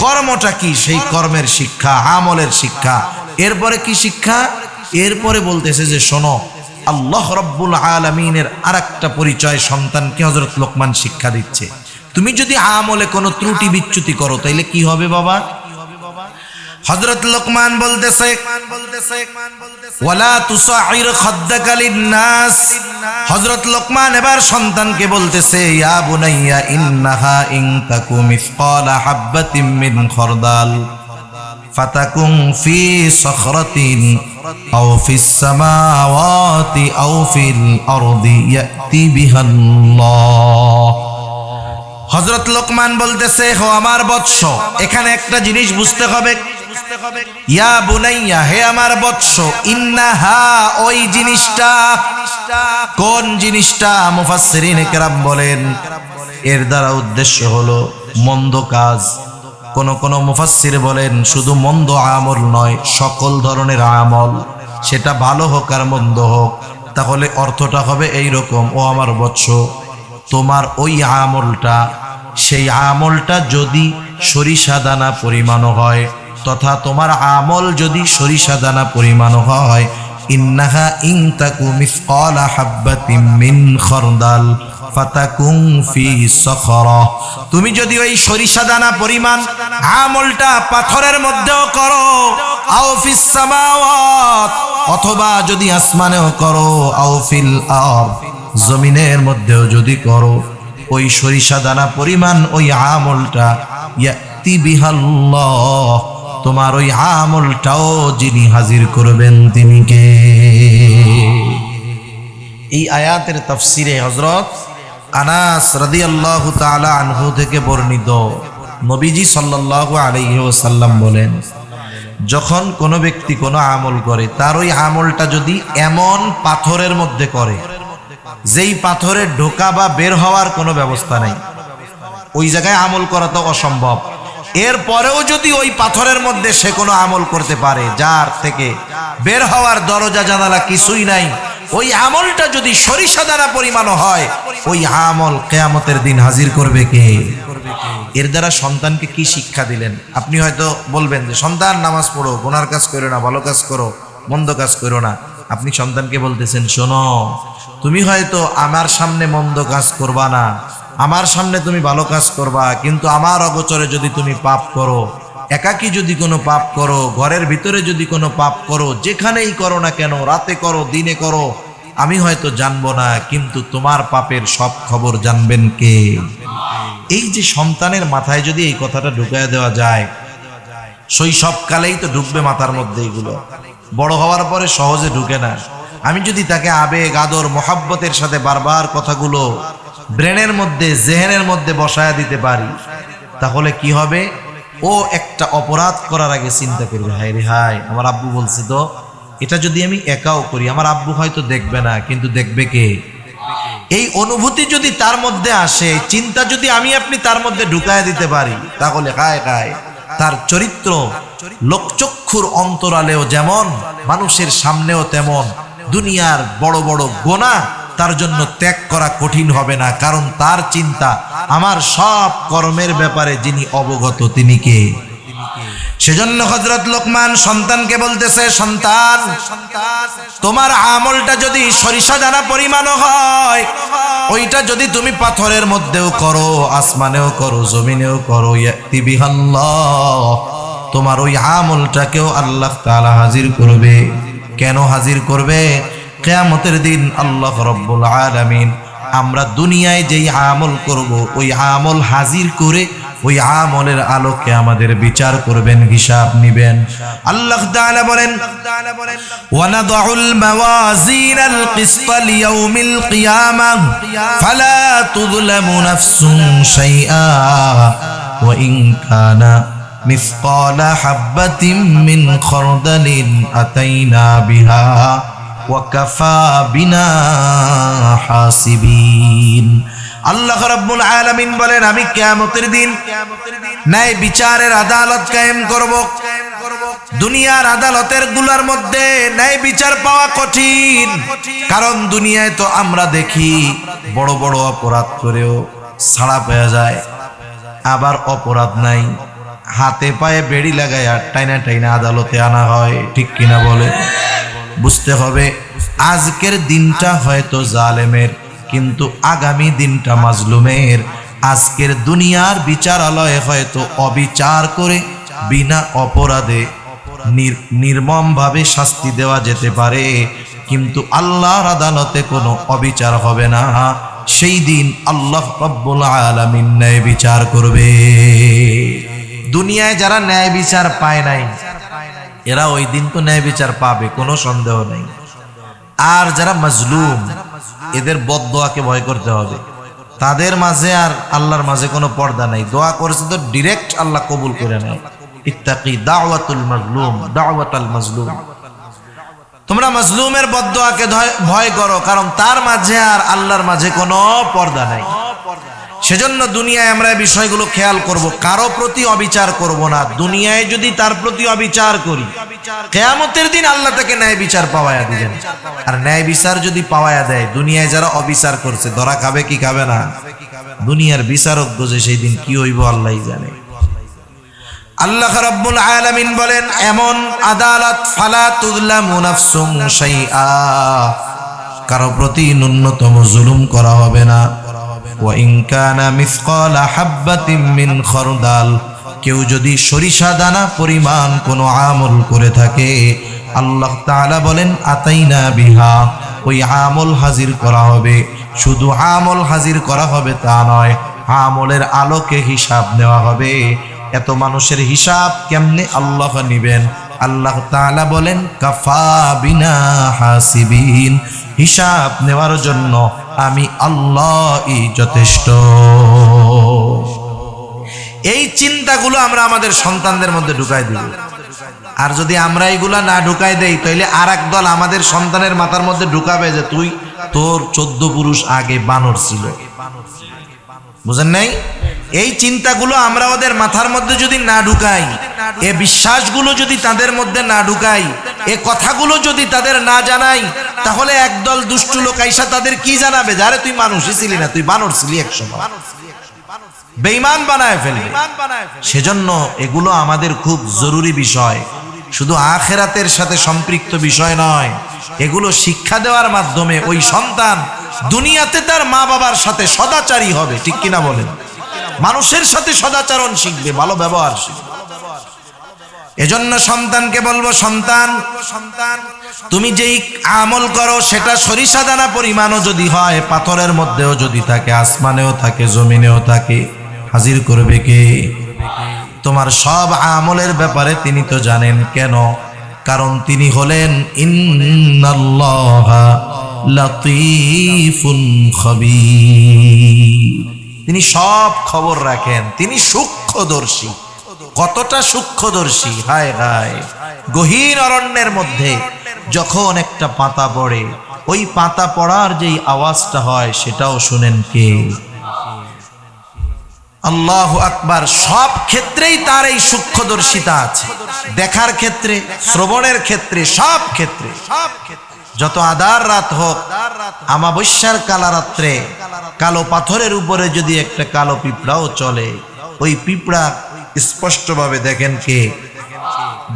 কর্মটা কি সেই কর্মের শিক্ষা, আমলের শিক্ষা। এরপরে কি শিক্ষা? এরপরে বলতেছে যে শোনো, আল্লাহ রাব্বুল আলামিনের আরেকটা পরিচয় সন্তানকে হযরত লোকমান শিক্ষা দিচ্ছে। তুমি যদি আমলে কোনো ত্রুটি বিচ্যুতি করো তাইলে কি হবে বাবা? হযরত লোকমান বলতেছে, ওয়ালা তুসাইর খাদ্দাকা লিন-নাস। হযরত লোকমান এবার সন্তানকে বলতেছে, ইয়া বুনাইয়া ইন্নাহা ইন তাকু মিসকালা হাববাতিন মিন খারদাল ফাতাকুন ফি সখরাতিন আও ফিস সামাওয়াতি আও ফিল আরদি ইয়াতি বিহাল্লাহ। হযরত লোকমান বলতেছে, হো আমার বৎস, এখানে একটা জিনিস বুঝতে হবে। ইয়া বুনাইয়া, হে আমার বৎস, ইন্নাহা, ওই জিনিসটা। কোন জিনিসটা? মুফাসসিরিনে কেরাম বলেন এর দ্বারা উদ্দেশ্য হলো মন্দ কাজ। কোন মুফাসসির বলেন শুধু মন্দ আমল নয়, সকল ধরনের আমল, সেটা ভালো হোক আর মন্দ হোক। তাহলে অর্থটা হবে এই রকম, ও আমার বৎস, তোমার ওই আমলটা, সেই আমলটা যদি সরিষা দানা পরিমাণ হয়, তথা তোমার আমল যদি সরিষা দানা পরিমাণ হয়, ইন্নাহা ইন তাকু মিসকালা হাববাতিন মিন খারদাল ফাতাকুন ফি সখরা, তুমি যদি ওই সরিষা দানা পরিমাণ আমলটা পাথরের মধ্যেও করো, আও ফিস সামাওয়াত, অথবা যদি আসমানেও করো, আও ফিল আরদ, জমিনের মধ্যেও যদি করো, ওই সরিষা দানা পরিমাণ ওই আমলটা ইয়াতি বিহাল্লাহ, তোমার ওই আমলটাও যিনি হাজির করবেন তিনি কে? এই আয়াতের তাফসিরে হযরত আনাস রাদিয়াল্লাহু তাআলা আনহু থেকে বর্ণিত, নবীজি সাল্লাল্লাহু আলাইহি ওয়াসাল্লাম বলেন, যখন কোনো ব্যক্তি কোনো আমল করে, তার ওই আমলটা যদি এমন পাথরের মধ্যে করে যেই পাথরে ঢোকা বা বের হওয়ার কোনো ব্যবস্থা নেই, ওই জায়গায় আমল করা তো অসম্ভব, এরপরেও যদি ওই পাথরের মধ্যে সে কোনো আমল করতে পারে যার থেকে বের হওয়ার দরজা জানালা কিছুই নাই, ওই আমলটা যদি সরিষা দানা পরিমাণ হয়, ওই আমল কিয়ামতের দিন হাজির করবে কে? এর দ্বারা সন্তানকে কি শিক্ষা দিলেন? আপনি হয়তো বলবেন যে সন্তান নামাজ পড়ো, গুনার কাজ করো না, ভালো কাজ করো, মন্দ কাজ করো না। আপনি সন্তানকে বলতেছেন, শোনো, তুমি হয়তো আমার সামনে মন্দ কাজ করবা না, আমার সামনে তুমি ভালো কাজ করবা, কিন্তু আমার অগোচরে যদি তুমি পাপ করো, একাকী যদি কোনো পাপ করো, ঘরের ভিতরে যদি কোনো পাপ করো, যেখানেই করো না কেন, রাতে করো দিনে করো, আমি হয়তো জানবো না, কিন্তু তোমার পাপের সব খবর জানবেন কে? এই যে সন্তানের মাথায় যদি এই কথাটা ঢুকায় দেওয়া যায়, শৈশবকালেই তো ঢুকবে মাথার মধ্যে, এগুলো বড় হওয়ার পরে সহজে ঢুকে না। আমি যদি তাকে আবেগ আদর মোহাব্বতের সাথে বারবার কথাগুলো ব্রেনের মধ্যে, জেহেনের মধ্যে বসায়া দিতে পারি, তাহলে কি হবে? ও একটা অপরাধ করার আগে চিন্তা করবে, হায় রে হায়, আমার আব্বু বলছে তো, এটা যদি আমি একাও করি, আমার আব্বু হয়তো দেখবে না, কিন্তু দেখবে কে? এই অনুভূতি যদি তার মধ্যে আসে, চিন্তা যদি আমি আপনি তার মধ্যে ঢুকায় দিতে পারি, তাহলে হায় হায়, তার চরিত্র লোকচক্ষুর অন্তরালেও যেমন, মানুষের সামনেও তেমন, দুনিয়ার বড় বড় গুনাহ তার জন্য ত্যাগ করা কঠিন হবে না, কারণ তার চিন্তা আমার সব কর্মের ব্যাপারে যিনি অবগত তিনি কে? সেজন্য হযরত লোকমান সন্তানকে বলতেছে, সন্তান, তোমার আমলটা যদি সরিষা দানা পরিমাণ হয়, ওইটা যদি তুমি পাথরের মধ্যেও করো, আসমানেও করো, জমিনেও করো, ইয়াতি বিহাল্লাহ, তোমার ওই আমলটাকেও আল্লাহ তাআলা হাজির করবে। কেন হাজির করবে? কিয়ামতের দিন আল্লাহ রাব্বুল আলামিন আমরা দুনিয়ায় যেই আমল করব ওই আমল হাজির করে ওই আমলের আলোকে আমাদের বিচার করবেন, হিসাব নেবেন। আল্লাহ তাআলা বলেন, ওয়ানাদউল মাওয়াজিনাল কিসতা লিয়াউমিল কিয়ামাহ ফালা তুযলামু নাফসুন শাইআ ওয়া ইন কানা মিসকালা হাববাতিন মিন খারদালিন আতাইনা বিহা ওয়া কাফা বিনা হাসিবিন। আল্লাহ রাব্বুল আলামিন বলেন, আমি কিয়ামতের দিন ন্যায় বিচারের আদালত কায়েম করব। দুনিয়ার আদালতের গুলার মধ্যে ন্যায় বিচার পাওয়া কঠিন, কারণ দুনিয়ায় তো আমরা দেখি বড় বড় অপরাধ করেও ছাড়া পেয়ে যায়, আবার অপরাধ নাই হাতে পায়ে বেড়ি লাগাইয়া টাইনা টাইনা আদালতে আনা হয়, ঠিক কিনা বলে? বুঝতে হবে আজকের দিনটা হয়তো জালেমের, কিন্তু আগামী দিনটা মাজলুমের। আজকের দুনিয়ার বিচারালয়ে হয়তো অবিচার করে বিনা অপরাধে নির্মমভাবে শাস্তি দেওয়া যেতে পারে, কিন্তু আল্লাহর আদালতে কোনো অবিচার হবে না। সেই দিন আল্লাহ রাব্বুল আলামিন ন্যায় বিচার করবে। দুনিয়ায় যারা ন্যায় বিচার পায় নাই এরা ওই দিন তো ন্যায় বিচার পাবে, কোনো সন্দেহ নেই। আর যারা মাজলুম এদের বদদোয়াকে ভয় করতে হবে। তাদের মাঝে আর আল্লাহর মাঝে কোনো পর্দা নাই, দোয়া করেছে তো ডাইরেক্ট আল্লাহ কবুল করে নেয়। ইত্তাকি দাওয়াতুল মাজলুম, দাওয়াতাল মাজলুম। তোমরা মাজলুমের বদদোয়াকে ভয় করো, কারণ তার মাঝে আর আল্লাহর মাঝে কোনো পর্দা নাই। সেজন্য দুনিয়ায় আমরা এই বিষয়গুলো খেয়াল করব, কারো প্রতি অবিচার করব না। দুনিয়ায় যদি তার প্রতি অবিচার করি, কিয়ামতের দিন আল্লাহ তাকে ন্যায় বিচার পাওয়ায়া দিবেন। আর ন্যায় বিচার যদি পাওয়ায়া দেয়, দুনিয়ায় যারা অবিচার করছে ধরা খাবে কি খাবে না? দুনিয়ার বিচারক যে সেই দিন কি হইব আল্লাহই জানে। আল্লাহ রাব্বুল আলামিন বলেন, এমন আদালত ফালা তুযলামু নাফসুন শাইআ, কারো প্রতি ন্যূনতম জুলুম করা হবে না। ওয়া ইন কানা মিসকালা হাববাতিন মিন খারদাল, কেউ যদি সরিষা দানা পরিমাণ কোনো আমল করে থাকে, আল্লাহ তাআলা বলেন আতাইনা বিহা, ওই আমল হাজির করা হবে। শুধু আমল হাজির করা হবে তা নয়, আমলের আলোকে হিসাব নেওয়া হবে। এত মানুষের হিসাব কেমনে আল্লাহ নিবেন? আল্লাহ তাআলা বলেন কাফা বিনা হাসিবিন, হিসাব নেওয়ার জন্য আমি আল্লাহই যথেষ্ট। এই চিন্তাগুলো আমরা আমাদের সন্তানদের মধ্যে ঢুকাই দিব। আর যদি আমরা এইগুলা না ঢুকাই দেই, তাহলে আর এক দল আমাদের সন্তানের মাথার মধ্যে ঢুকাবে যে তুই তোর 14 পুরুষ আগে বানর ছিল। বুঝেন নাই? এই চিন্তাগুলো আমরা ওদের মাথার মধ্যে যদি না ঢুকাই, এ বিশ্বাসগুলো যদি তাদের মধ্যে না ঢুকাই, এ কথাগুলো যদি তাদের না জানাই, তাহলে একদল দুষ্টু লোক আইসা তাদের কি জানাবে? যারে তুই মানুষই ছিলি না, তুই বানর ছিলি একসময়, বেঈমান বানায় ফেলবে। সেজন্য এগুলো আমাদের খুব জরুরি বিষয়, শুধু আখিরাতের সাথে সম্পৃক্ত বিষয় নয়। এগুলো শিক্ষা দেওয়ার মাধ্যমে ওই সন্তান দুনিয়াতে তার মা বাবার সাথে সদাচারী হবে, ঠিক কিনা বলেন? মানুষের সাথে সদাচরণ শিখবে, ভালো ব্যবহার শিখবে। এজন্য সন্তানকে বলবো, সন্তান তুমি যেই আমল করো সেটা সরিষা দানা পরিমাণও যদি হয়, পাথরের মধ্যেও যদি থাকে, আসমানেও থাকে, জমিনেও থাকে, হাজির করবে কে? তোমার সব আমলের ব্যাপারে তিনি তো জানেন। কেন? কারণ তিনি হলেন ইন্নাল্লাহা লাতীফুন খাবীর, তিনি সব খবর রাখেন, তিনি সূক্ষ্মদর্শী। কতটা সূক্ষ্মদর্শী! হায় হায়, গহীন অরণ্যের মধ্যে যখন একটা পাতা পড়ে, ওই পাতা পড়ার যেই আওয়াজটা হয় সেটাও শুনেন কে? আল্লাহু আকবার। সব ক্ষেত্রেই তার এই সূক্ষ্মদর্শিতা আছে, দেখার ক্ষেত্রে, শ্রবণের ক্ষেত্রে, সব ক্ষেত্রে। যত আধার রাত হোক, আমাবস্যার কালা রাত্রে কালো পাথরের উপরে যদি একটা কালো পিঁপড়াও চলে, ওই পিঁপড়া স্পষ্টভাবে দেখেন কে?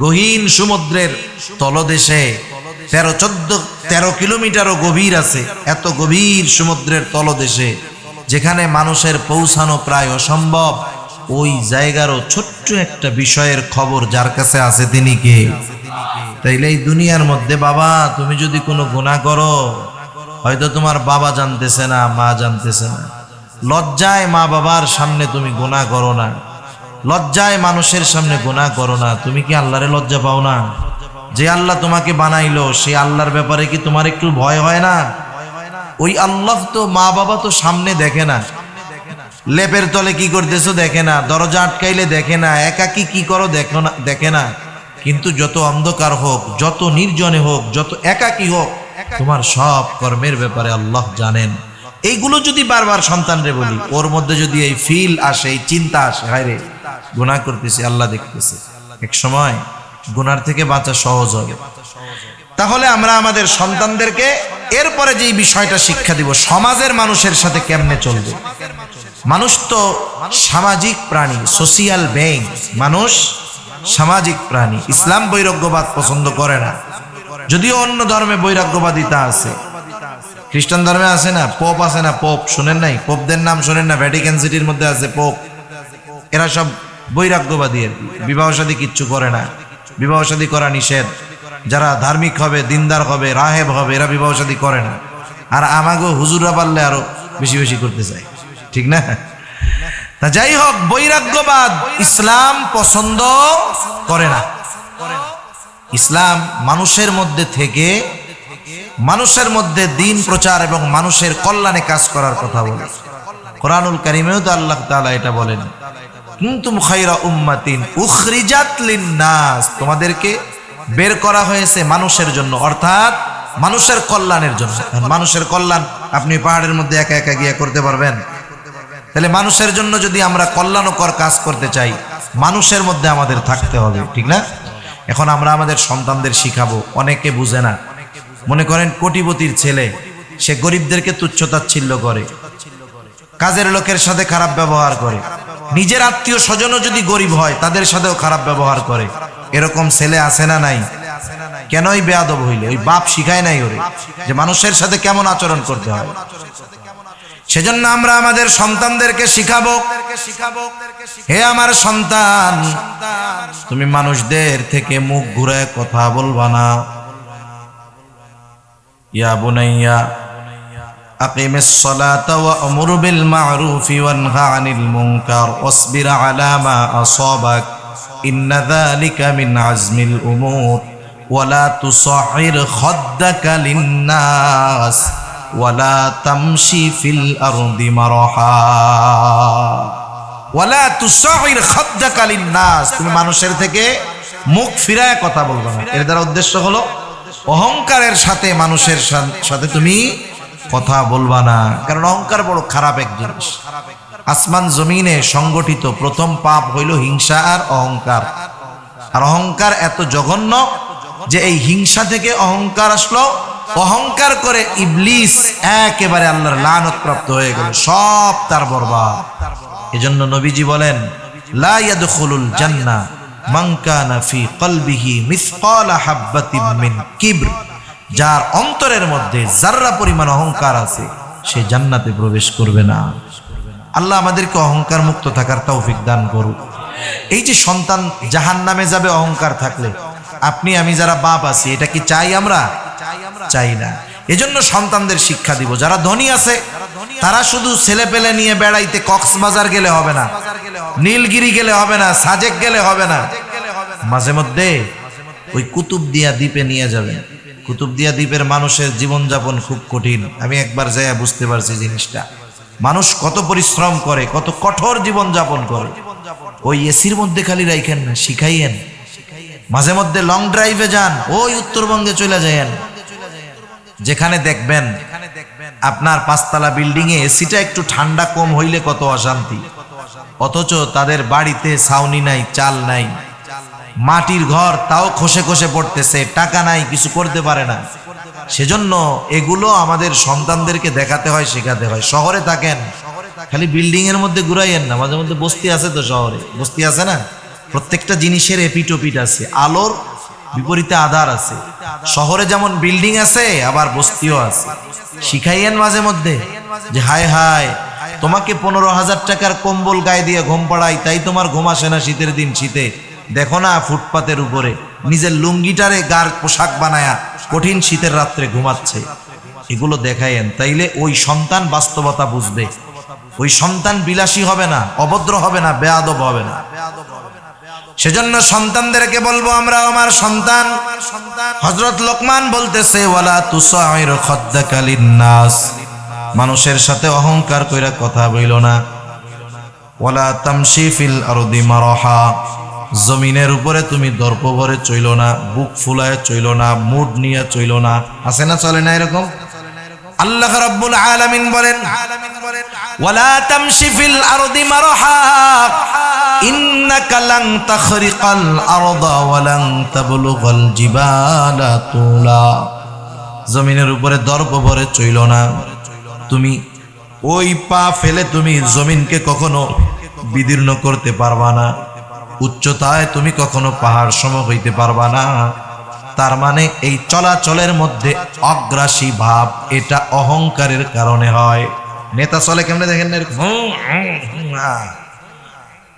গহীন সমুদ্রের তলদেশে 13 কিলোমিটারও গভীর আছে, এত গভীর সমুদ্রের তলদেশে যেখানে মানুষের পৌঁছানো প্রায় অসম্ভব, ওই জায়গারও ছোট্ট একটা বিষয়ের খবর যার কাছে আছে তিনি কে? তাইলে এই দুনিয়ার মধ্যে বাবা তুমি যদি কোনো গুনাহ করো, হয়তো তোমার বাবা জানতেছে না, মা জানতেছে না, লজ্জায় মা বাবার সামনে তুমি গুনাহ করো না, লজ্জায় মানুষের সামনে গুনাহ করো না, তুমি কি আল্লাহরে লজ্জা পাও না? যে আল্লাহ তোমাকে বানাইলো সেই আল্লাহর ব্যাপারে কি তোমার একটু ভয় হয় না? ওই আল্লাহ তো মা বাবা তো সামনে দেখে না, লেপের তলে কি করতেছো দেখে না, দরজা আটকাইলে দেখে না, একাকি কি করো দেখে না, কিন্তু যত অন্ধকার হোক, যত নির্জনে হোক, যত একাকি হোক, তোমার সব কর্মের ব্যাপারে আল্লাহ জানেন। এইগুলো যদি বারবার সন্তানরে বলি, ওর মধ্যে যদি এই ফিল আসে, এই চিন্তা আসে, হায় রে গুনাহ করতেছি, আল্লাহ দেখতেছে, এক সময় গুনার থেকে বাঁচা সহজ হবে। তাহলে আমরা আমাদের সন্তানদেরকে এরপরে যে বিষয়টা শিক্ষা দিব, সমাজের মানুষের সাথে কেমনে চলবে। মানুষ তো সামাজিক প্রাণী, সোশিয়াল বেইং, মানুষ সামাজিক প্রাণী। ইসলাম বৈরাগ্যবাদ পছন্দ করে না, যদিও অন্য ধর্মে বৈরাগ্যবাদিতা আছে। খ্রিস্টান ধর্মে আছে না, পোপ আছে না, পোপ শুনেন নাই? পোপদের নাম শুনেন না? ভ্যাটিকান সিটির মধ্যে আছে পোপ। এরা সব বৈরাগ্যবাদী, বিবাহ শাদী কিচ্ছু করে না, বিবাহ শাদী করা নিষেধ। যারা ধার্মিক হবে, দিনদার হবে, রাহেব হবে, এরা বিবাহ শাদী করে না। আর আমাগো হুজুররা পারলে আরো বেশি বেশি করতে চায়, ঠিক না? তা যাই হোক, বৈরাগ্যবাদ ইসলাম পছন্দ করে না। ইসলাম মানুষের মধ্যে থেকে মানুষের মধ্যে দ্বীন প্রচার এবং মানুষের কল্যাণে কাজ করার কথা বলে। কোরআনুল কারীমেও তো আল্লাহ তাআলা এটা বলেন, কুনতুম খায়রা উম্মাতিন উখরিজাত লিন-নাস, তোমাদেরকে বের করা হয়েছে মানুষের জন্য, অর্থাৎ মানুষের কল্যাণের জন্য। মানুষের কল্যাণ আপনি পাহাড়ের মধ্যে একা একা গিয়ে করতে পারবেন? তাহলে মানুষের জন্য যদি আমরা কল্যাণকর কাজ করতে চাই, মানুষের মধ্যে আমাদের থাকতে হবে, ঠিক না? এখন আমরা আমাদের সন্তানদের শিখাবো, অনেকে বুঝে না। মনে করেন কোটিপতির ছেলে, সে গরিবদেরকে তুচ্ছতাচ্ছিল্য করে, কাজের লোকের সাথে খারাপ ব্যবহার করে, নিজের আত্মীয় স্বজনও যদি গরিব হয় তাদের সাথেও খারাপ ব্যবহার করে। এরকম ছেলে আছে না নাই? কেনই বেয়াদব হইল? ওই বাপ শিখায় নাই ওরে যে মানুষের সাথে কেমন আচরণ করতে হয়। সেজন্য আমরা আমাদের সন্তানদেরকে শিখাবো, হে আমার সন্তান, তুমি মানুষদের থেকে মুখ ঘুরায় কথা বলবা না। ইয়া বুনাইয়া আকিমিস সালাতা ওয়া আমুর বিল মা'রুফি ওয়ানহা আনিল মুনকার ওয়াসবির আলা মা আসাবাক ইন্না যালিকা মিন আজমিল উমুর ওয়ালা তুসাহির খাদ্দাকা লিন-নাস ওয়ালা তামশি ফিল আরদি মারহা ওয়ালা তুসাহির খাদ্দাকা লিন-নাস, তুমি মানুষের থেকে মুখ ফিরায় কথা বলবে না। এর দ্বারা উদ্দেশ্য হলো অহংকারের সাথে মানুষের সাথে তুমি কথা বলবা না, কারণ অহংকার বড় খারাপ এক জিনিস। আসমান জমিনে সংগঠিত প্রথম পাপ হইল হিংসা আর অহংকার। আর অহংকার এত জঘন্য যে এই হিংসা থেকে অহংকার আসলো, অহংকার করে ইবলিস একেবারে আল্লাহর লানত প্রাপ্ত হয়ে গেল, সব তার বরবাদ। এজন্য নবীজি বলেন, লা ইয়াদখুলুল জান্নাহ মান কানা ফি কলবিহি মিসকালা হাববাতিন মিন কিবর, যার অন্তরের মধ্যে যাররা পরিমাণ অহংকার আছে সে জান্নাতে প্রবেশ করবে না। আল্লাহ আমাদেরকে অহংকার মুক্ত থাকার তৌফিক দান করুক। এই যে সন্তান জাহান্নামে যাবে অহংকার থাকলে, আপনি আমি যারা বাপ আছি এটা কি চাই? আমরা চাই না। এজন্য সন্তানদের শিক্ষা দিব, যারা ধনী আছে তারা শুধু ছেলে পেলে নিয়ে বেড়াইতে কক্সবাজার গেলে হবে না, নীলগিরি গেলে হবে না, সাজেক গেলে হবে না, মাঝে মধ্যে ওই কুতুবদিয়া দ্বীপে নিয়ে যাবেন। কুতুবদিয়া দ্বীপের মানুষের জীবনযাপন খুব কঠিন। আমি একবার যাইয়া বুঝতে পারছি জিনিসটা। মানুষ কত পরিশ্রম করে, কত কঠোর জীবনযাপন করে। ওই এসির মধ্যে খালি রাইখেন না, শিখাইয়েন। মাঝে মধ্যে লং ড্রাইভে যান, ওই উত্তরবঙ্গে চলে যায়েন, যেখানে দেখবেন আপনার 5 তলা বিল্ডিং এ এসিটা একটু ঠান্ডা কম হইলে কত অশান্তি, অথচ তাদের বাড়িতে ছাউনি নাই, চাল নাই, মাটির ঘর তাও খসে খসে পড়তেছে, টাকা নাই, কিছু করতে পারে না। সেজন্য এগুলো আমাদের সন্তানদেরকে দেখাতে হয়, শেখাতে হয়। শহরে থাকেন, খালি বিল্ডিং এর মধ্যে ঘুরাইয়েন না, মাঝে মধ্যে বস্তি আছে তো, শহরে বস্তি আছে না, প্রত্যেকটা জিনিসের এপিটোপিট আছে, আলোর বিপরীতে আধার আছে। শহরে যেমন বিল্ডিং আছে আবার বস্তিও আছে। শিখাইয়েন মাঝে মধ্যে যে হায় হায় তোমাকে 15,000 টাকার কম্বল গায়ে দিয়ে ঘুম পাড়াই, তাই তোমার ঘুম আসে না শীতের দিন শীতে। দেখো না ফুটপাতের উপরে নিজের লুঙ্গিটারে গার পোশাক বানায়া কঠিন শীতের রাত্রে ঘুমাচ্ছে। এগুলো দেখায়েন, তাইলে ওই সন্তান বাস্তবতা বুঝবে। ওই সন্তান বিলাসী হবে না, অভদ্র হবে না, বেয়াদব হবে না। সেজন্য সন্তানদেরকে বলবো, আমরা আমার সন্তান, হযরত লোকমান বলতেছে, ওয়ালা তুসাইর খাদ্দাকা লিন্নাস, মানুষের সাথে অহংকার কইরা কথা বইল না। ওয়ালা তামশি ফিল আরদি মারহা, জমিনের উপরে তুমি দর্প ভরে চইল না, বুক ফুলায় চইল না, মুড নিয়ে চইল না। আছে না, চলে না এরকম? আল্লাহ রাব্বুল আলামিন বলেন, ওয়ালা তামশি ফিল আরদি মারহা ইন্নাকা লান তাখরিকাল আরদা ওয়া লান তাবলুগাল জিবালা তুলা, জমিনের উপরে দর্প ভরে চইল না। তুমি ওই পা ফেলে তুমি জমিনকে কখনো বিদীর্ণ করতে পারবা না, উচ্চতায় তুমি কখনো পাহাড় সম হইতে পারবা না। তার মানে এই চলাচলের মধ্যে অগ্রাসী ভাব, এটা অহংকারের কারণে হয়। নেতা চলে কেমনে দেখেন না,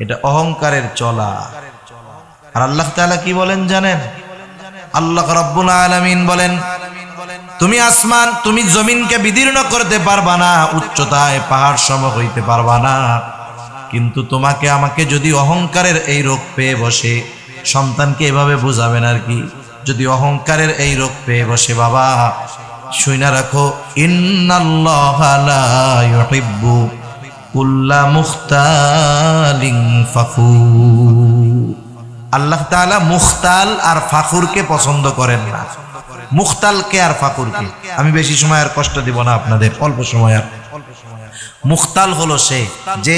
এটা অহংকারের চলা। আর আল্লাহ তাআলা কি বলেন জানেন? আল্লাহ রাব্বুল আলামিন বলেন, তুমি আসমান, তুমি জমিনকে বিদীর্ণ করতে পারবা না, উচ্চতায় পাহাড় সম হইতে পারবা না, কিন্তু তোমাকে আমাকে যদি অহংকারের এই রোগ পেয়ে বসে, সন্তানকে এভাবে বুঝাবেন আর কি, যদি অহংকারের এই রোগ পেয়ে বসে, বাবা শুইনা রাখো, ইন্নাল্লাহা লা ইউহিব্বু কুল্লা মুখতালিন ফাখুর, আল্লাহ তাআলা মুখতাল আর ফাখুরকে পছন্দ করেন না। মুখতালকে আর ফাকুরকে আমি বেশি সময় আর কষ্ট দিব না আপনাদের, অল্প সময়। আর মুখতাল হলো সে যে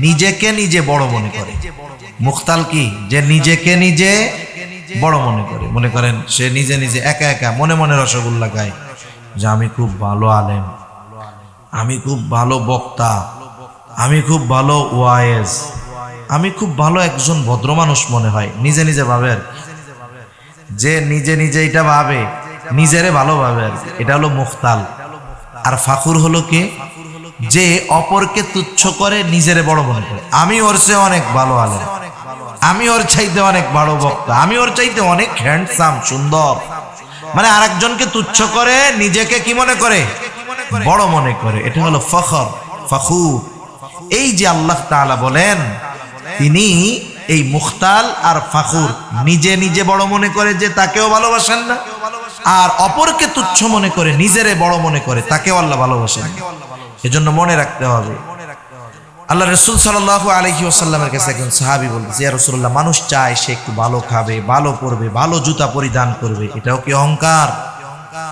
নিজেকে নিজে বড় মনে করে। মুখতাল কি? যে নিজেকে নিজে বড় মনে করে। মনে করেন সে নিজে নিজে একা একা মনে মনে রসগোল্লা গায় যে আমি খুব ভালো আলেম, আমি খুব ভালো বক্তা, আমি খুব ভালো ওয়াইজ, আমি খুব ভালো একজন ভদ্র মানুষ মনে হয়, নিজে নিজে ভাবে। আর যে নিজে নিজে এটা ভাবে, নিজেরে ভালো ভাবে আর কি, এটা হলো মুখতাল। আর ফাকুর হলো কে? যে অপরকে তুচ্ছ করে নিজেরে বড় মনে করে। আমি ওর চেয়ে অনেক ভালো আলেম, আমি ওর চাইতে অনেক বড় বক্তা, আমি ওর চাইতে অনেক হ্যান্ডসাম সুন্দর, মানে আরেকজনকে তুচ্ছ করে নিজেকে কি মনে করে? বড় মনে করে। এটা হলো ফখর, ফাখুর। এই যে আল্লাহ তাআলা বলেন, তিনি এই মুখতাল আর ফাখুর, নিজে নিজে বড় মনে করে যে তাকেও ভালোবাসেন না, আর অপরকে তুচ্ছ মনে করে নিজেরে বড় মনে করে তাকেও আল্লাহ ভালোবাসেন। এজন্য মনে রাখতে হবে। আল্লাহ রাসূল সাল্লাল্লাহু আলাইহি ওয়াসাল্লামের কাছে একজন সাহাবী বলতেছে, ইয়া রাসূলুল্লাহ, মানুষ চায় সে একটু ভালো খাবে, ভালো পরবে, ভালো জুতা পরিধান করবে, এটাও কি অহংকার?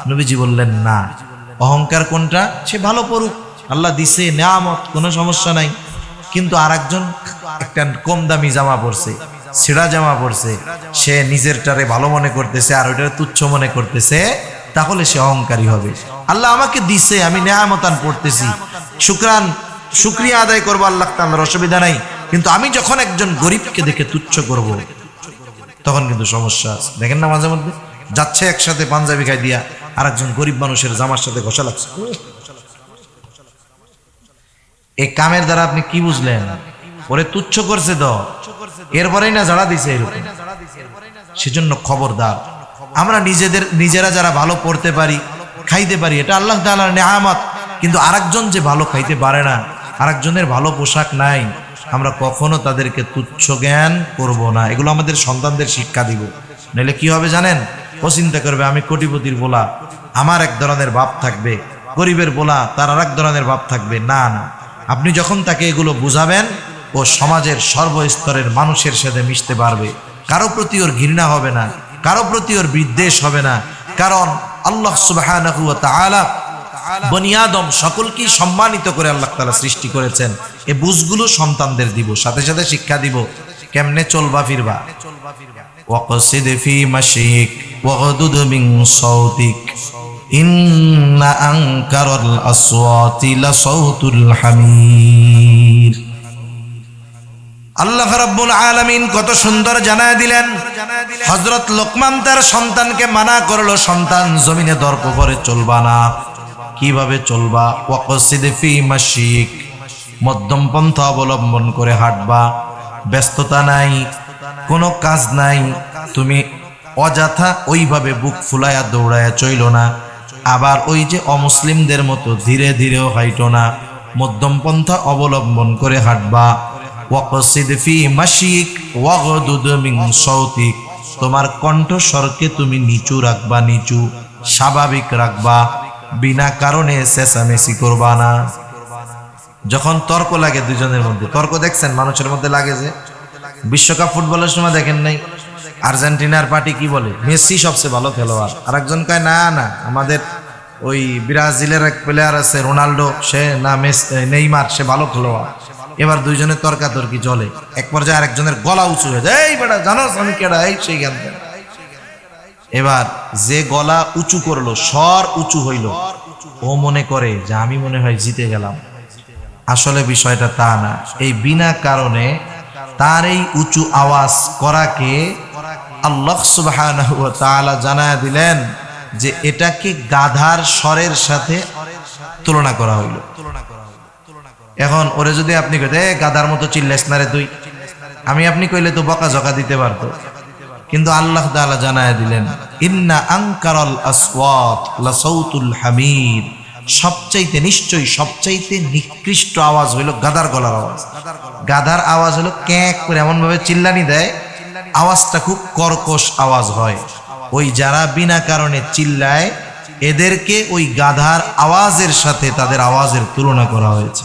নবীজি বললেন না। অহংকার কোনটা? সে ভালো পড়ুক, আল্লাহ দিছে নেয়ামত, কোনো সমস্যা নাই, কিন্তু আরেকজন একটা কম দামি জামা পরছে, ছেঁড়া জামা পরছে, সে নিজেরটারে ভালো মনে করতেছে আর ওইটারে তুচ্ছ মনে করতেছে, তাহলে সে অহংকারী হবে। আল্লাহ আমাকে দিছে, আমি নেয়ামতান পড়তেছি, শুকরিয়া আদায় করবো আল্লাহ তাআলার, অসুবিধা নাই, কিন্তু আমি যখন একজন গরিবকে দেখে তুচ্ছ করব, তখন কিন্তু সমস্যা আছে। দেখেন না মাঝে মধ্যে যাচ্ছে একসাথে পাঞ্জাবি গায়ে দিয়া আর একজন গরিব মানুষের জামার সাথে ঘষা লাগছে। এই কামের দ্বারা আপনি কি বুঝলেন? ওরে তুচ্ছ করছে তো, এরপরেই না ঝাড়া দিছে এরকম। সেজন্য খবরদার, আমরা নিজেরা যারা ভালো পড়তে পারি, খাইতে পারি, এটা আল্লাহ তাআলার নেয়ামত, কিন্তু আরেকজন যে ভালো খাইতে পারে না, আরেকজনের ভালো পোশাক নাই, আমরা কখনো তাদেরকে তুচ্ছ জ্ঞান করব না। এগুলো আমাদের সন্তানদের শিক্ষা দিব, নইলে কি হবে জানেন? ও চিন্তা করবে আমি কোটিপতির বলা, আমার এক ধরনের ভাব থাকবে, গরিবের বলা তার আর এক ধরনের ভাব থাকবে। না না, আপনি যখন তাকে এগুলো বুঝাবেন, ও সমাজের সর্বস্তরের মানুষের সাথে মিশতে পারবে, কারো প্রতি ওর ঘৃণা হবে না, কারো প্রতি ওর বিদ্বেষ হবে না, কারণ আল্লাহ সুবহানাহু ওয়া তাআলা বনি আদম সকলকেই সম্মানিত করে আল্লাহ তাআলা সৃষ্টি করেছেন। এই বুঝগুলো সন্তানদের দিব, সাথে সাথে শিক্ষা দিব কেমনে চলবা ফিরবা। ওয়াকসিদ ফি মাশিক ওয়াগদুদ মিন সাউতিক ইন্না আনকারাল আসওয়াতি লাসাউতুল হামির। আল্লাহ রাব্বুল আলামিন কত সুন্দর জানায় দিলেন। হযরত লোকমান তার সন্তানকে মানা করলো, সন্তান জমিনে দর্প করে চলবা না। কিভাবে চলবা? ওয়াকসিদ ফি মাশিক, মধ্যম পন্থা অবলম্বন করে হাঁটবা। ব্যস্ততা নাই, কোনো কাজ নাই, তুমি অযথা ওইভাবে বুক ফুলায়া দৌড়ায়া চইল না। আবার ওই যে অমুসলিমদের মতো ধীরে ধীরেও হাইটো না, মধ্যম পন্থা অবলম্বন করে হাঁটবা। ওয়াকসিদ ফি মাশিক ওয়াগদুদ মিন সাউতিক, তোমার কণ্ঠস্বরকে তুমি নিচু রাখবা, নিচু স্বাভাবিক রাখবা, বিনা কারণে চেঁচামেচি করবা না। যখন তর্ক লাগে দুজনের মধ্যে, তর্ক দেখছেন মানুষের মধ্যে লাগে, যে বিশ্বকাপ ফুটবলের সময় দেখেন নাই, আর্জেন্টিনার পার্টি কি বলে, মেসি সবচেয়ে ভালো খেলোয়াড়, আর একজন কয় না না আমাদের ওই ব্রাজিলের এক প্লেয়ার আছে রোনাল্ডো, সে না নেইমার, সে ভালো খেলোয়াড়। এবার দুইজনের তর্কাতর্কি চলে, এক পর্যায়ে আরেকজনের গলা উঁচু হয়ে যায়, এই বেটা জানোস আমি কেডা, এই সেই জ্ঞান। এবার যে গলা উঁচু করলো, স্বর উঁচু হইল, ও মনে করে যে আমি মনে হয় জিতে গেলাম। আসলে বিষয়টা তা না। এই বিনা কারণে তার এই উঁচু আওয়াজ করাকে আল্লাহ সুবহানাহু ওয়া তাআলা জানায়া দিলেন যে এটাকে গাধার স্বরের সাথে তুলনা করা হইল। এখন ওরে যদি আপনি কইতে গাধার মতো চিল্লাইস না রে তুই, আমি আপনি কইলে তো বকাঝকা দিতে পারতো, কিন্তু আল্লাহ তাআলা জানায়া দিলেন ইন্না আনকারাল আসওয়াত লাসাউতুল হামির, সবচাইতে নিশ্চয়ই সবচাইতে নিকৃষ্ট আওয়াজ হইল গাধার গলার আওয়াজ। গাধার আওয়াজ হলো ক্যাঁক করে এমন ভাবে চিল্লানি দেয়, আওয়াজটা খুব কর্কশ আওয়াজ হয়। ওই যারা বিনা কারণে চিল্লায় এদেরকে ওই গাধার আওয়াজের সাথে তাদের আওয়াজের তুলনা করা হয়েছে।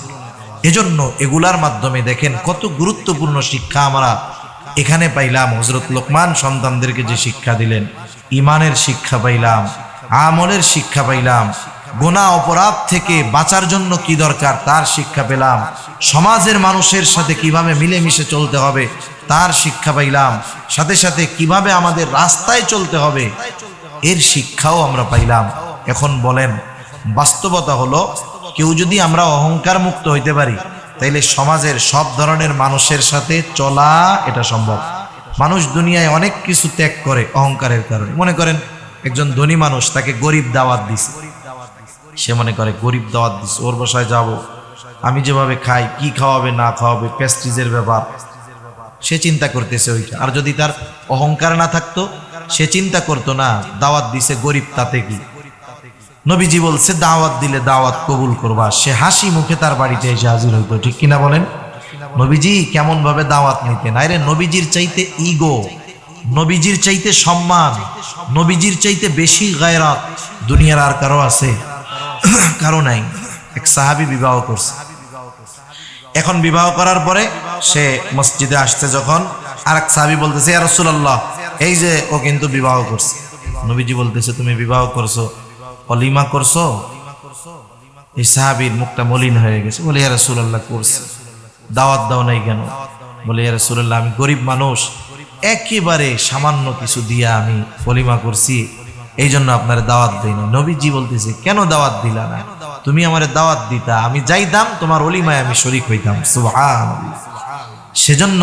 এজন্য এগুলার মাধ্যমে দেখেন কত গুরুত্বপূর্ণ শিক্ষা আমরা এখানে পাইলাম। হযরত লোকমান সন্তানদেরকে যে শিক্ষা দিলেন, ইমানের শিক্ষা পাইলাম, আমলের শিক্ষা পাইলাম, গুনাহ অপরাধ থেকে বাঁচার জন্য কি দরকার তার শিক্ষা পেলাম, সমাজের মানুষের সাথে কিভাবে মিলেমিশে চলতে হবে তার শিক্ষা পাইলাম, সাথে সাথে কিভাবে আমাদের রাস্তায় চলতে হবে এর শিক্ষাও আমরা পাইলাম। এখন বলেন, বাস্তবতা হলো কেউ যদি আমরা অহংকার মুক্ত হইতে পারি তাইলে সমাজের সব ধরনের মানুষের সাথে চলা এটা সম্ভব। মানুষ দুনিয়ায় অনেক কিছু ত্যাগ করে অহংকারের কারণে। মনে করেন একজন ধনী মানুষ, তাকে গরিব দাওয়াত দিছে, সে মনে করে গরিব দাওয়াত দিছে, ওর বাসায় যাব, আমি যেভাবে খাই কি খাওয়াবে না খাওয়াবে, প্রেস্টিজের ব্যাপার, সে চিন্তা করতেছে ওইটা। আর যদি তার অহংকার না থাকতো, সে চিন্তা করতো না দাওয়াত দিছে গরিব তাতে কি। নবীজি বলছে দাওয়াত দিলে দাওয়াত কবুল করবা, সে হাসি মুখে তার বাড়িতে এসে হাজির হইতো, ঠিক কিনা বলেন? নবীজি কেমন ভাবে দাওয়াত নিতেন, আরে নবীজির চাইতে ইগো, নবীজির চাইতে সম্মান, নবীজির চাইতে বেশি গায়রাত দুনিয়ার আর কারো আছে? কারো নাই। এক সাহাবী বিবাহ করছে, এখন বিবাহ করার পরে সে মসজিদে আসছে, যখন আরেক সাহাবী বলতেছে ইয়া রাসূলুল্লাহ এই যে ও কিন্তু বিবাহ করছে। নবীজি বলতেছে তুমি বিবাহ করছো, ওলিমা করছো? এই সাহাবীর মুখটা মলিন হয়ে গেছে, বলে ইয়া রাসূলুল্লাহ করছি। দাওয়াত দাও নাই কেন? বলে ইয়া রাসূলুল্লাহ আমি গরিব মানুষ, একেবারে সামান্য কিছু দিয়া আমি ওলিমা করছি, এই জন্য আপনার দাওয়াত দেই না। নবীজি বলতেছে কেন দাওয়াত দিলা না? তুমি আমারে দাওয়াত দিতা, আমি যাইতাম তোমার ওলিমায়, আমি শরীক হইতাম। সুবহানাল্লাহ। সেজন্য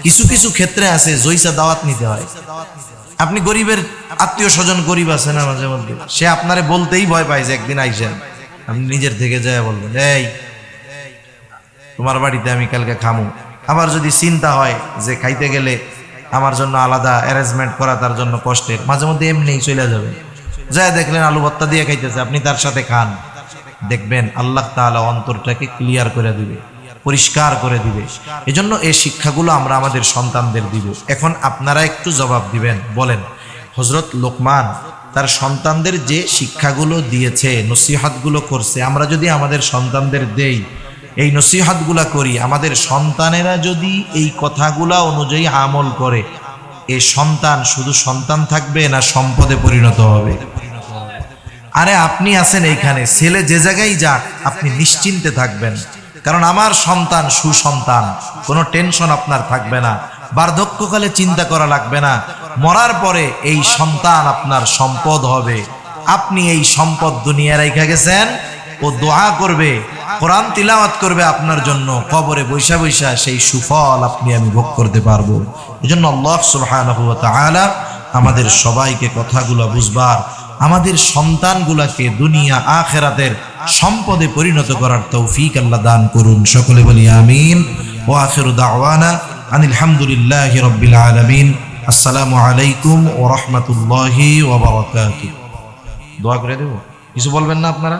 কিছু কিছু ক্ষেত্রে আছে জয়সা দাওয়াত নিতে হয়। আপনি গরিবের আত্মীয় স্বজন গরিব আছে না মাঝে মধ্যে, সে আপনারে বলতেই ভয় পায় যে একদিন আইসেন, আপনি নিজের থেকে যায় বলবেন এই তোমার বাড়িতে আমি কালকে খামু। আবার যদি চিন্তা হয় যে খাইতে গেলে আমার জন্য আলাদা অ্যারেঞ্জমেন্ট করা তার জন্য কষ্টের, মাঝে মধ্যে এমনিই চলে যাবে, যায় দেখলেন আলু ভর্তা দিয়ে খাইতেছে, আপনি তার সাথে খান, দেখবেন আল্লাহ তাআলা অন্তরটাকে ক্লিয়ার করে দিবে, পরিষ্কার করে দিবে। এজন্য এই শিক্ষাগুলো আমরা আমাদের সন্তানদের দিব। এখন আপনারা একটু জবাব দিবেন, বলেন হযরত লোকমান তার সন্তানদের যে শিক্ষাগুলো দিয়েছে, নসিহতগুলো করছে, আমরা যদি আমাদের সন্তানদের দেই, এই নসিহতগুলা করি, আমাদের সন্তানেরা যদি এই কথাগুলা অনুযায়ী আমল করে, এই সন্তান শুধু সন্তান থাকবে না সম্পদে পরিণত হবে? আরে আপনি আছেন এইখানে, ছেলে যে জায়গায় যাক আপনি নিশ্চিন্তে থাকবেন, কারণ আমার সন্তান সুসন্তান, কোনো টেনশন আপনার থাকবে না, বার্ধক্যকালে চিন্তা করা লাগবে না, মরার পরে এই সন্তান আপনার সম্পদ হবে। আপনি এই সম্পদ দুনিয়া রাইখা গেছেন, ও দোয়া করবে, কোরআন তিলাওয়াত করবে আপনার জন্য, কবরে বৈশা বৈশা সেই সুফল আপনি আমি ভোগ করতে পারবো। এজন্য আল্লাহ সুবহানাহু ওয়া তাআলা আমাদের সবাইকে কথাগুলো বুঝবার, আমাদের সন্তানগুলাকে দুনিয়া আখিরাতের সম্পদে পরিণত করার তৌফিক আল্লাহ দান করুন। সকলে বলি আমিন। ওয়া আখিরু দাওয়ানা আনিল হামদুলিল্লাহি রাব্বিল আলামিন। আসসালামু আলাইকুম ওয়া রাহমাতুল্লাহি ওয়া বারাকাতুহু। দোয়া করে দেব, কিছু বলবেন না আপনারা?